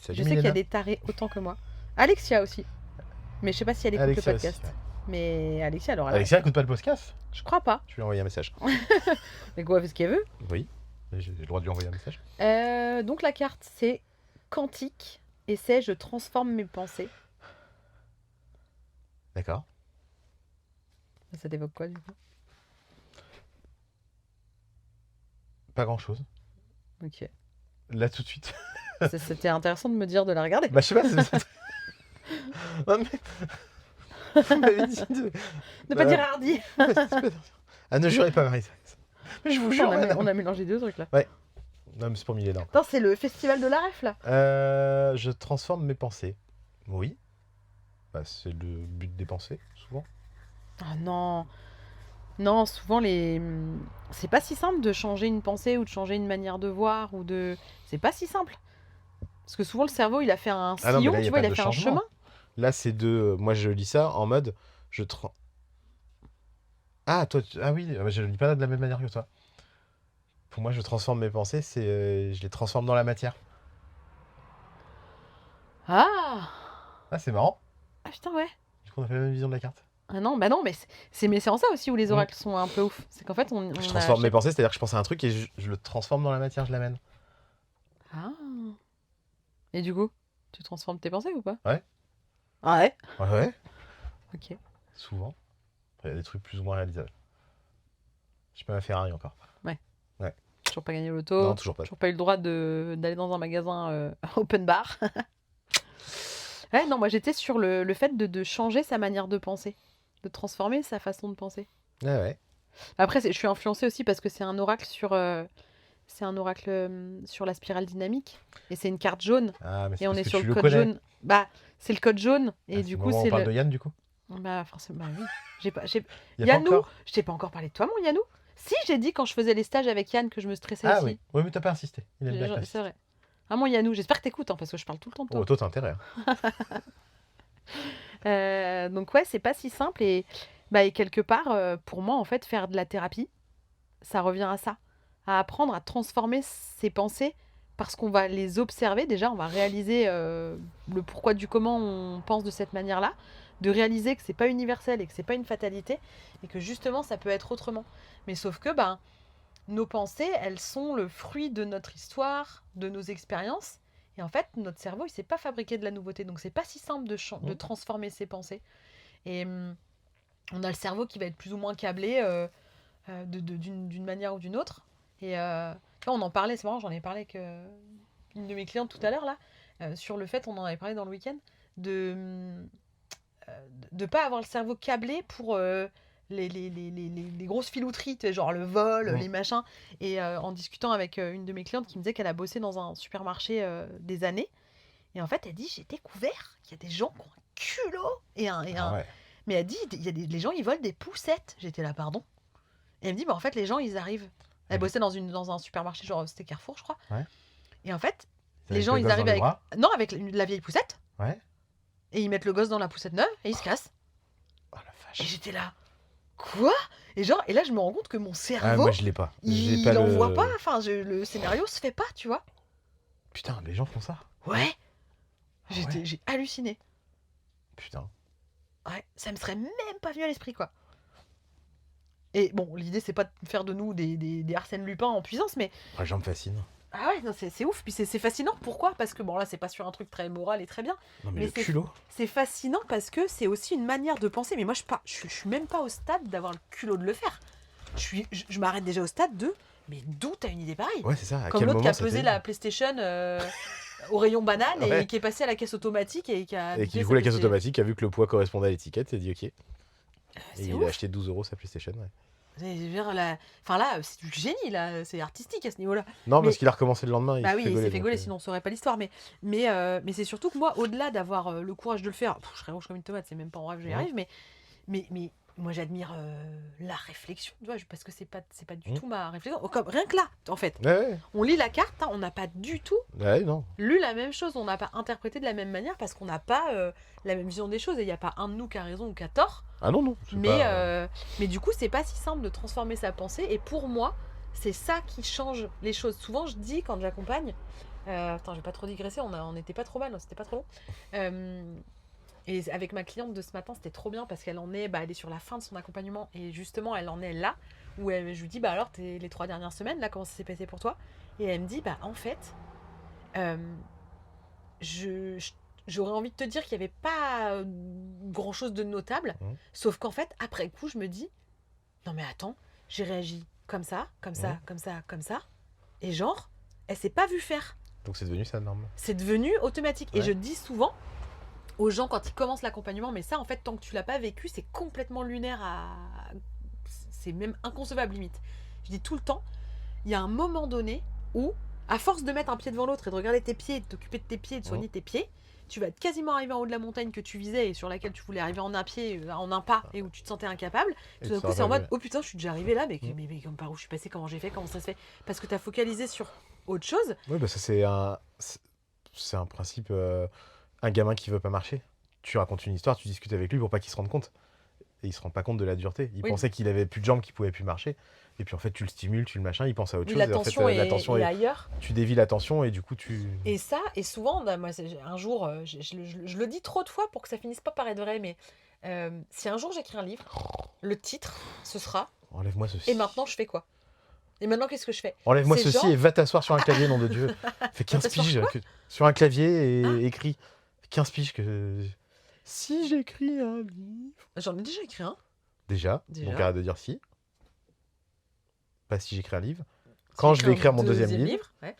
[SPEAKER 3] Salut
[SPEAKER 2] Je sais qu'il y a
[SPEAKER 3] Milena.
[SPEAKER 2] des tarés autant que moi. Alexia aussi. Mais je sais pas si elle écoute
[SPEAKER 3] Alexia
[SPEAKER 2] le podcast.
[SPEAKER 3] aussi, ouais.
[SPEAKER 2] Mais Alexia, elle aura la
[SPEAKER 3] Alexia
[SPEAKER 2] ref.
[SPEAKER 3] écoute pas le podcast.
[SPEAKER 2] Je crois pas.
[SPEAKER 3] Je lui ai envoyé un message.
[SPEAKER 2] Mais quoi, elle fait ce qu'elle veut.
[SPEAKER 3] Oui. Mais j'ai le droit de lui envoyer un message.
[SPEAKER 2] Donc la carte, c'est quantique. Et c'est je transforme mes pensées.
[SPEAKER 3] D'accord.
[SPEAKER 2] Ça t'évoque quoi du coup?
[SPEAKER 3] Pas grand chose.
[SPEAKER 2] Ok.
[SPEAKER 3] Là tout de suite.
[SPEAKER 2] C'était intéressant de me dire de la regarder.
[SPEAKER 3] Bah je sais pas. Non, mais... Vous m'avez dit de...
[SPEAKER 2] Ne pas dire hardi.
[SPEAKER 3] Ah ne jurez pas Marie-Thérèse. Mais je vous jure.
[SPEAKER 2] On a mélangé deux trucs là.
[SPEAKER 3] Non mais c'est pour Milena.
[SPEAKER 2] Attends, c'est le festival de la ref là.
[SPEAKER 3] Je transforme mes pensées. Oui. Bah, c'est le but des pensées, souvent.
[SPEAKER 2] Ah non. Non, souvent c'est pas si simple de changer une pensée ou de changer une manière de voir ou de. C'est pas si simple. Parce que souvent le cerveau il a fait un
[SPEAKER 3] Ah non, mais
[SPEAKER 2] sillon,
[SPEAKER 3] là, y a
[SPEAKER 2] tu vois,
[SPEAKER 3] pas
[SPEAKER 2] il a
[SPEAKER 3] de
[SPEAKER 2] fait un
[SPEAKER 3] changement.
[SPEAKER 2] chemin.
[SPEAKER 3] Là, c'est de... Moi, je lis ça en mode... Ah, toi... Ah oui, je lis pas de la même manière que toi. Pour moi, je transforme mes pensées, c'est... je les transforme dans la matière.
[SPEAKER 2] Ah.
[SPEAKER 3] Ah, c'est marrant.
[SPEAKER 2] Ah putain, ouais.
[SPEAKER 3] Du coup, on a fait la même vision de la carte.
[SPEAKER 2] Ah non, bah non, mais c'est en ça aussi où les oracles sont un peu ouf. C'est qu'en fait, on
[SPEAKER 3] Je
[SPEAKER 2] a
[SPEAKER 3] transforme mes
[SPEAKER 2] chaque-
[SPEAKER 3] pensées, c'est-à-dire que je pense à un truc et je le transforme dans la matière, je l'amène.
[SPEAKER 2] Ah. Et du coup, tu transformes tes pensées ou pas?
[SPEAKER 3] Ouais.
[SPEAKER 2] Ah ouais.
[SPEAKER 3] Ouais.
[SPEAKER 2] Ok.
[SPEAKER 3] Souvent. Après, il y a des trucs plus ou moins réalisables. J'ai pas ma Ferrari encore.
[SPEAKER 2] Toujours pas gagné l'auto.
[SPEAKER 3] Non, toujours pas.
[SPEAKER 2] Toujours pas eu le droit d'aller dans un magasin open bar. Ouais, non, moi j'étais sur le fait de changer sa manière de penser, de transformer sa façon de penser.
[SPEAKER 3] Ah ouais.
[SPEAKER 2] Après, je suis influencée aussi parce que c'est un oracle sur la spirale dynamique et c'est une carte jaune
[SPEAKER 3] Ah, mais c'est
[SPEAKER 2] et on
[SPEAKER 3] parce
[SPEAKER 2] est
[SPEAKER 3] que
[SPEAKER 2] sur
[SPEAKER 3] tu
[SPEAKER 2] le
[SPEAKER 3] le
[SPEAKER 2] code
[SPEAKER 3] connais.
[SPEAKER 2] jaune. Bah, c'est le code jaune et
[SPEAKER 3] Ah,
[SPEAKER 2] du
[SPEAKER 3] le
[SPEAKER 2] coup
[SPEAKER 3] moment où
[SPEAKER 2] c'est
[SPEAKER 3] on parle
[SPEAKER 2] le.
[SPEAKER 3] de Yann, du coup.
[SPEAKER 2] Bah forcément, bah oui.
[SPEAKER 3] Il y a pas
[SPEAKER 2] Yannou,
[SPEAKER 3] encore.
[SPEAKER 2] je t'ai pas encore parlé de toi, mon Yannou. Si, j'ai dit quand je faisais les stages avec Yann que je me stressais
[SPEAKER 3] Ah
[SPEAKER 2] aussi.
[SPEAKER 3] oui. Oui, mais t'as pas insisté. Il est bien classique.
[SPEAKER 2] C'est vrai. Ah mon Yannou, j'espère que t'écoutes parce que je parle tout le temps de toi.
[SPEAKER 3] Oh, toi, t'as intérêt.
[SPEAKER 2] Donc ouais, c'est pas si simple et quelque part, pour moi, en fait, faire de la thérapie, ça revient à ça, à apprendre à transformer ses pensées parce qu'on va les observer. Déjà, on va réaliser le pourquoi du comment on pense de cette manière-là, de réaliser que c'est pas universel et que c'est pas une fatalité et que justement, ça peut être autrement. Mais sauf que, nos pensées, elles sont le fruit de notre histoire, de nos expériences. Et en fait, notre cerveau, il ne sait pas fabriquer de la nouveauté. Donc, c'est pas si simple de transformer ses pensées. Et on a le cerveau qui va être plus ou moins câblé d'une manière ou d'une autre. Et là, on en parlait, c'est marrant, j'en ai parlé avec une de mes clientes tout à l'heure, là, sur le fait, on en avait parlé dans le week-end, de ne pas avoir le cerveau câblé pour les grosses filouteries, tu sais, genre le vol, les machins. Et en discutant avec une de mes clientes qui me disait qu'elle a bossé dans un supermarché des années. Et en fait, elle dit, j'ai découvert qu'il y a des gens qui ont un culot
[SPEAKER 3] Ouais.
[SPEAKER 2] Mais elle dit, les gens, ils volent des poussettes. J'étais là, pardon. Et elle me dit, bah, en fait, les gens, ils arrivent. Elle bossait dans un supermarché, genre c'était Carrefour, je crois.
[SPEAKER 3] Ouais.
[SPEAKER 2] Et en fait, les
[SPEAKER 3] Avec
[SPEAKER 2] gens,
[SPEAKER 3] le
[SPEAKER 2] ils
[SPEAKER 3] gosse
[SPEAKER 2] arrivent
[SPEAKER 3] dans les
[SPEAKER 2] avec...
[SPEAKER 3] bras.
[SPEAKER 2] Non, avec la vieille poussette.
[SPEAKER 3] Ouais.
[SPEAKER 2] Et ils mettent le gosse dans la poussette neuve et ils se cassent.
[SPEAKER 3] Oh la
[SPEAKER 2] Et
[SPEAKER 3] vache.
[SPEAKER 2] j'étais là, quoi? Et là, je me rends compte que mon
[SPEAKER 3] Ah,
[SPEAKER 2] cerveau,
[SPEAKER 3] moi je l'ai pas. J'ai
[SPEAKER 2] il
[SPEAKER 3] pas
[SPEAKER 2] en
[SPEAKER 3] le...
[SPEAKER 2] voit pas. Enfin, le scénario se fait pas, tu vois.
[SPEAKER 3] Putain, les gens font ça.
[SPEAKER 2] Ouais.
[SPEAKER 3] Ah ouais.
[SPEAKER 2] J'ai halluciné.
[SPEAKER 3] Putain.
[SPEAKER 2] Ouais, ça me serait même pas venu à l'esprit, quoi. Et bon, l'idée, c'est pas de faire de nous des Arsène Lupin en puissance, mais...
[SPEAKER 3] Les gens me fascinent.
[SPEAKER 2] Ah ouais, non, c'est ouf. Puis c'est fascinant. Pourquoi? Parce que, bon, là, c'est pas sur un truc très moral et très bien.
[SPEAKER 3] Non mais
[SPEAKER 2] Mais
[SPEAKER 3] le culot.
[SPEAKER 2] C'est fascinant parce que c'est aussi une manière de penser. Mais moi, je suis même pas au stade d'avoir le culot de le faire. Je m'arrête déjà au stade de... Mais d'où t'as une idée pareille?
[SPEAKER 3] Ouais, c'est ça. À
[SPEAKER 2] Comme
[SPEAKER 3] quel
[SPEAKER 2] l'autre qui
[SPEAKER 3] moment
[SPEAKER 2] a
[SPEAKER 3] ça
[SPEAKER 2] pesé
[SPEAKER 3] t'est-
[SPEAKER 2] la PlayStation au rayon banane
[SPEAKER 3] Ouais.
[SPEAKER 2] et qui est passé à la caisse automatique et qui a...
[SPEAKER 3] Et qui, du coup, la caisse automatique a vu que le poids correspondait à l'étiquette et dit ok. Et
[SPEAKER 2] C'est
[SPEAKER 3] il
[SPEAKER 2] ouf.
[SPEAKER 3] a acheté 12 € sa PlayStation. Ouais.
[SPEAKER 2] Je veux dire, enfin là, c'est du génie, là. C'est artistique à ce niveau-là.
[SPEAKER 3] Non,
[SPEAKER 2] Mais-
[SPEAKER 3] parce qu'il a recommencé le lendemain.
[SPEAKER 2] Bah oui, il s'est fait
[SPEAKER 3] donc,
[SPEAKER 2] gauler, sinon on saurait pas l'histoire. Mais c'est surtout que moi, au-delà d'avoir le courage de le faire, je serais rouge comme une tomate, c'est même pas en rêve, j'y
[SPEAKER 3] Ouais.
[SPEAKER 2] arrive, mais moi j'admire la réflexion, tu vois, parce que c'est pas du tout ma réflexion. Oh, rien que là, en fait,
[SPEAKER 3] Ouais,
[SPEAKER 2] on lit la carte, hein, on n'a pas du tout
[SPEAKER 3] ouais, non.
[SPEAKER 2] lu la même chose, on n'a pas interprété de la même manière parce qu'on n'a pas la même vision des choses et il n'y a pas un de nous qui a raison ou qui a tort.
[SPEAKER 3] Ah non, non. c'est
[SPEAKER 2] Mais,
[SPEAKER 3] pas-
[SPEAKER 2] mais du coup, c'est pas si simple de transformer sa pensée. Et pour moi, c'est ça qui change les choses. Souvent, je dis quand j'accompagne, attends, je vais pas trop digresser, on n'était pas trop mal, c'était pas trop long. Et avec ma cliente de ce matin, c'était trop bien parce qu'elle elle est sur la fin de son accompagnement et justement, elle en est là où je lui dis, bah alors, les 3 dernières semaines, là, comment ça s'est passé pour toi? Et elle me dit, bah en fait, j'aurais envie de te dire qu'il n'y avait pas grand chose de notable, sauf qu'en fait, après coup, je me dis, non mais attends, j'ai réagi comme ça, comme ça, comme ça, comme ça, et genre, elle s'est pas vue faire.
[SPEAKER 3] Donc c'est devenu sa norme.
[SPEAKER 2] C'est devenu automatique. Et
[SPEAKER 3] Ouais.
[SPEAKER 2] je dis souvent aux gens quand ils commencent l'accompagnement, mais ça, en fait, tant que tu l'as pas vécu, c'est complètement lunaire c'est même inconcevable limite. Je dis tout le temps, il y a un moment donné où, à force de mettre un pied devant l'autre et de regarder tes pieds, de t'occuper de tes pieds, de soigner tes pieds, tu vas quasiment arriver en haut de la montagne que tu visais et sur laquelle tu voulais arriver en un pied, en un pas, et où tu te sentais incapable. Tout d'un coup, c'est en mode, oh putain, je suis déjà arrivé là, mais comme par où je suis passé, comment j'ai fait, comment ça se fait? Parce que tu as focalisé sur autre chose.
[SPEAKER 3] Oui, bah ça c'est un principe. Un gamin qui veut pas marcher. Tu racontes une histoire, tu discutes avec lui pour pas qu'il se rende compte. Et il se rend pas compte de la dureté. Il
[SPEAKER 2] Oui.
[SPEAKER 3] pensait qu'il avait plus de jambes, qu'il pouvait plus marcher. Et puis en fait, tu le stimules, tu le machin, il pense à autre
[SPEAKER 2] Oui,
[SPEAKER 3] chose. Et en fait,
[SPEAKER 2] l'attention est ailleurs.
[SPEAKER 3] tu dévies l'attention et du coup, tu.
[SPEAKER 2] Et ça, et souvent, moi, un jour, je le dis trop de fois pour que ça finisse pas par être vrai, mais si un jour j'écris un livre, le titre, ce sera
[SPEAKER 3] Enlève-moi ceci.
[SPEAKER 2] Et maintenant, je fais quoi? Et maintenant, qu'est-ce que je fais?
[SPEAKER 3] Enlève-moi
[SPEAKER 2] c'est
[SPEAKER 3] ceci
[SPEAKER 2] genre-
[SPEAKER 3] et va t'asseoir sur un clavier, nom de Dieu. Fais 15
[SPEAKER 2] t'asseoir
[SPEAKER 3] piges
[SPEAKER 2] quoi
[SPEAKER 3] sur un clavier et écris. 15 piges que. Si j'écris un livre.
[SPEAKER 2] J'en ai déjà écrit un.
[SPEAKER 3] Déjà.
[SPEAKER 2] Déjà.
[SPEAKER 3] Donc arrête de dire si. Pas si j'écris un livre. Quand je vais écrire mon deuxième livre.
[SPEAKER 2] Ouais.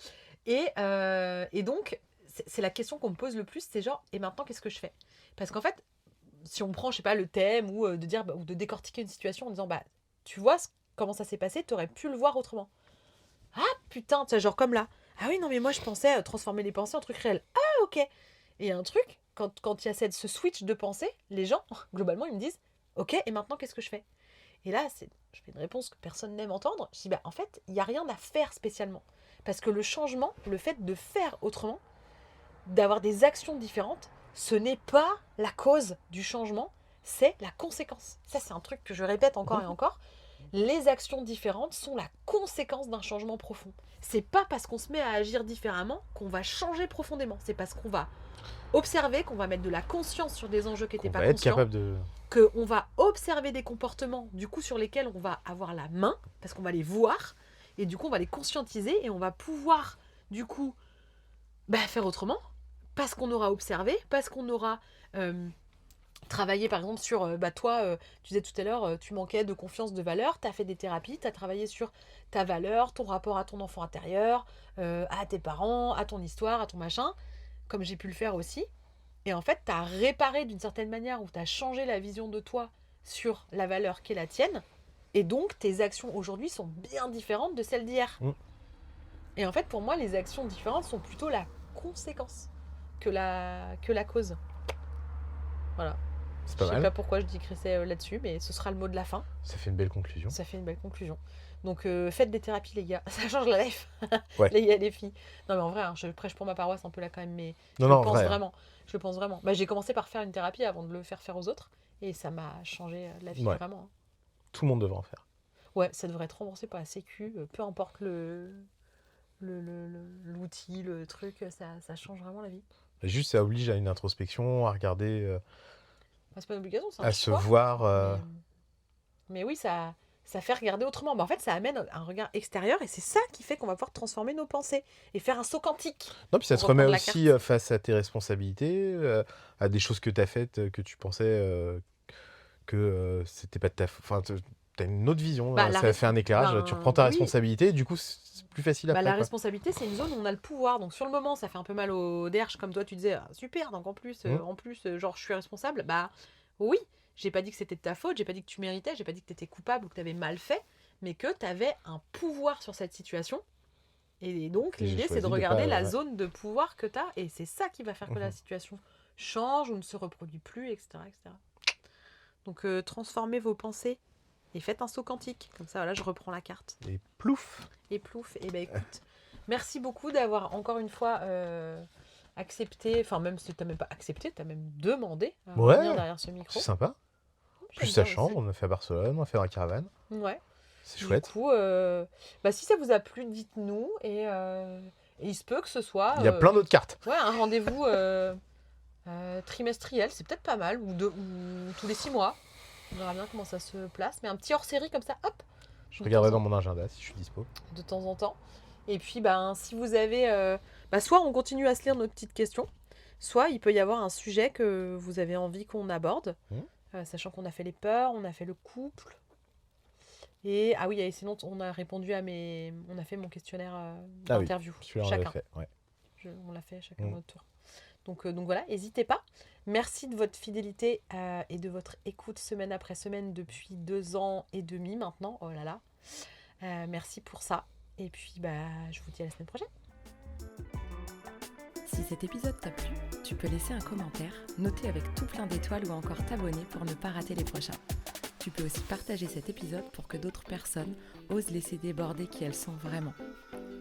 [SPEAKER 2] Et donc, c'est la question qu'on me pose le plus, c'est genre, et maintenant, qu'est-ce que je fais? Parce qu'en fait, si on prend, je sais pas, le thème ou de dire ou de décortiquer une situation en disant, bah, tu vois comment ça s'est passé, t'aurais pu le voir autrement. Ah putain, tu sais, genre comme là. Ah oui, non, mais moi, je pensais transformer les pensées en trucs réels. Ah, ok. Et un truc, quand il y a ce switch de pensée, les gens, globalement, ils me disent, ok, et maintenant, qu'est-ce que je fais? Et là, je fais une réponse que personne n'aime entendre. Je dis, bah, en fait, il n'y a rien à faire spécialement. Parce que le changement, le fait de faire autrement, d'avoir des actions différentes, ce n'est pas la cause du changement, c'est la conséquence. Ça, c'est un truc que je répète encore et encore. Les actions différentes sont la conséquence d'un changement profond. C'est pas parce qu'on se met à agir différemment qu'on va changer profondément. C'est parce qu'on va observer, qu'on va mettre de la conscience sur des enjeux qui n'étaient
[SPEAKER 3] On
[SPEAKER 2] pas
[SPEAKER 3] va être
[SPEAKER 2] conscients,
[SPEAKER 3] capable de.
[SPEAKER 2] qu'on va observer des comportements du coup sur lesquels on va avoir la main, parce qu'on va les voir, et du coup on va les conscientiser, et on va pouvoir du coup faire autrement, parce qu'on aura observé, parce qu'on aura travaillé par exemple sur, toi, tu disais tout à l'heure, tu manquais de confiance, de valeur, tu as fait des thérapies, tu as travaillé sur ta valeur, ton rapport à ton enfant intérieur, à tes parents, à ton histoire, à ton machin, comme j'ai pu le faire aussi. Et en fait, tu as réparé d'une certaine manière, ou tu as changé la vision de toi sur la valeur qui est la tienne. Et donc, tes actions aujourd'hui sont bien différentes de celles d'hier. Et en fait, pour moi, les actions différentes sont plutôt la conséquence que la cause. Voilà.
[SPEAKER 3] C'est
[SPEAKER 2] Je
[SPEAKER 3] pas
[SPEAKER 2] sais
[SPEAKER 3] mal.
[SPEAKER 2] pas pourquoi je digressais là-dessus, mais ce sera le mot de la fin.
[SPEAKER 3] Ça fait une belle conclusion.
[SPEAKER 2] Ça fait une belle conclusion. Donc, faites des thérapies, les gars. Ça change la life.
[SPEAKER 3] Ouais.
[SPEAKER 2] Les gars, les filles. Non, mais en vrai, hein, je prêche pour ma paroisse un peu là quand même, mais je
[SPEAKER 3] Non,
[SPEAKER 2] le
[SPEAKER 3] non,
[SPEAKER 2] pense
[SPEAKER 3] vrai, hein.
[SPEAKER 2] vraiment. Je le pense vraiment. Bah, j'ai commencé par faire une thérapie avant de le faire aux autres. Et ça m'a changé la vie,
[SPEAKER 3] Ouais.
[SPEAKER 2] vraiment. Hein.
[SPEAKER 3] Tout le monde devrait en faire.
[SPEAKER 2] Ouais, ça devrait être remboursé par la Sécu. Peu importe l'outil, le truc, ça change vraiment la vie.
[SPEAKER 3] Juste, ça oblige à une introspection, à regarder,
[SPEAKER 2] Enfin, c'est pas une obligation, c'est un
[SPEAKER 3] à se
[SPEAKER 2] choix.
[SPEAKER 3] voir.
[SPEAKER 2] Mais oui, ça fait regarder autrement. Mais en fait, ça amène un regard extérieur et c'est ça qui fait qu'on va pouvoir transformer nos pensées et faire un saut quantique.
[SPEAKER 3] Non, puis ça
[SPEAKER 2] Pour
[SPEAKER 3] te remet
[SPEAKER 2] reprendre la
[SPEAKER 3] aussi face à tes responsabilités, à des choses que tu as faites, que tu pensais que c'était pas de ta faute. Enfin, tu as une autre vision.
[SPEAKER 2] Bah, la
[SPEAKER 3] Ça fait un éclairage. Tu reprends ta
[SPEAKER 2] oui.
[SPEAKER 3] responsabilité, du coup, c'est plus facile
[SPEAKER 2] Bah,
[SPEAKER 3] après.
[SPEAKER 2] la
[SPEAKER 3] quoi.
[SPEAKER 2] responsabilité, c'est une zone où on a le pouvoir. Donc sur le moment, ça fait un peu mal au derche, comme toi tu disais. Ah, super, donc en plus, genre je suis responsable. Bah oui, j'ai pas dit que c'était de ta faute, j'ai pas dit que tu méritais, j'ai pas dit que tu étais coupable ou que tu avais mal fait, mais que tu avais un pouvoir sur cette situation. Et donc
[SPEAKER 3] Et j'ai
[SPEAKER 2] l'idée, c'est
[SPEAKER 3] choisi
[SPEAKER 2] de
[SPEAKER 3] de
[SPEAKER 2] regarder
[SPEAKER 3] pas-
[SPEAKER 2] la
[SPEAKER 3] ouais.
[SPEAKER 2] zone de pouvoir que tu as. Et c'est ça qui va faire que la situation change ou ne se reproduit plus, etc. etc. Donc transformez vos pensées et faites un saut quantique. Comme ça, voilà, je reprends la carte.
[SPEAKER 3] Et plouf.
[SPEAKER 2] Et plouf, et ben écoute, merci beaucoup d'avoir encore une fois accepté, enfin même si tu n'as même pas accepté, tu as même demandé à
[SPEAKER 3] Ouais,
[SPEAKER 2] revenir derrière ce micro.
[SPEAKER 3] C'est sympa.
[SPEAKER 2] J'aime
[SPEAKER 3] Plus sa
[SPEAKER 2] bien
[SPEAKER 3] chambre, on a fait à Barcelone, on a fait dans la caravane.
[SPEAKER 2] aussi. Ouais.
[SPEAKER 3] C'est chouette.
[SPEAKER 2] Du coup, bah, si ça vous a plu, dites-nous et il se peut que ce soit
[SPEAKER 3] Il y a plein d'autres cartes.
[SPEAKER 2] ouais, un rendez-vous trimestriel, c'est peut-être pas mal, ou tous les 6 mois. On verra bien comment ça se place, mais un petit hors-série comme ça, hop.
[SPEAKER 3] Je regarderai dans mon agenda si je suis dispo.
[SPEAKER 2] De temps en temps. Et puis, ben, si vous avez... soit on continue à se lire nos petites questions, soit il peut y avoir un sujet que vous avez envie qu'on aborde, sachant qu'on a fait les peurs, on a fait le couple. Et, ah oui, et sinon, on a répondu à on a fait mon questionnaire d'interview.
[SPEAKER 3] Celui-là, on
[SPEAKER 2] chacun.
[SPEAKER 3] l'avait fait. Ouais.
[SPEAKER 2] On l'a fait chacun à notre tour. Donc voilà, n'hésitez pas. Merci de votre fidélité et de votre écoute semaine après semaine depuis 2 ans et demi maintenant. Oh là là. Merci pour ça. Et puis, je vous dis à la semaine prochaine.
[SPEAKER 1] Si cet épisode t'a plu, tu peux laisser un commentaire, noter avec tout plein d'étoiles ou encore t'abonner pour ne pas rater les prochains. Tu peux aussi partager cet épisode pour que d'autres personnes osent laisser déborder qui elles sont vraiment.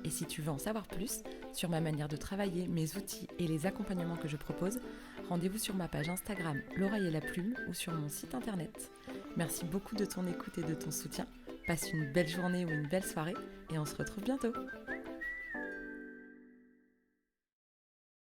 [SPEAKER 1] Et si tu veux en savoir plus sur ma manière de travailler, mes outils et les accompagnements que je propose, rendez-vous sur ma page Instagram L'Oreille et la Plume ou sur mon site internet. Merci beaucoup de ton écoute et de ton soutien. Passe une belle journée ou une belle soirée et on se retrouve bientôt.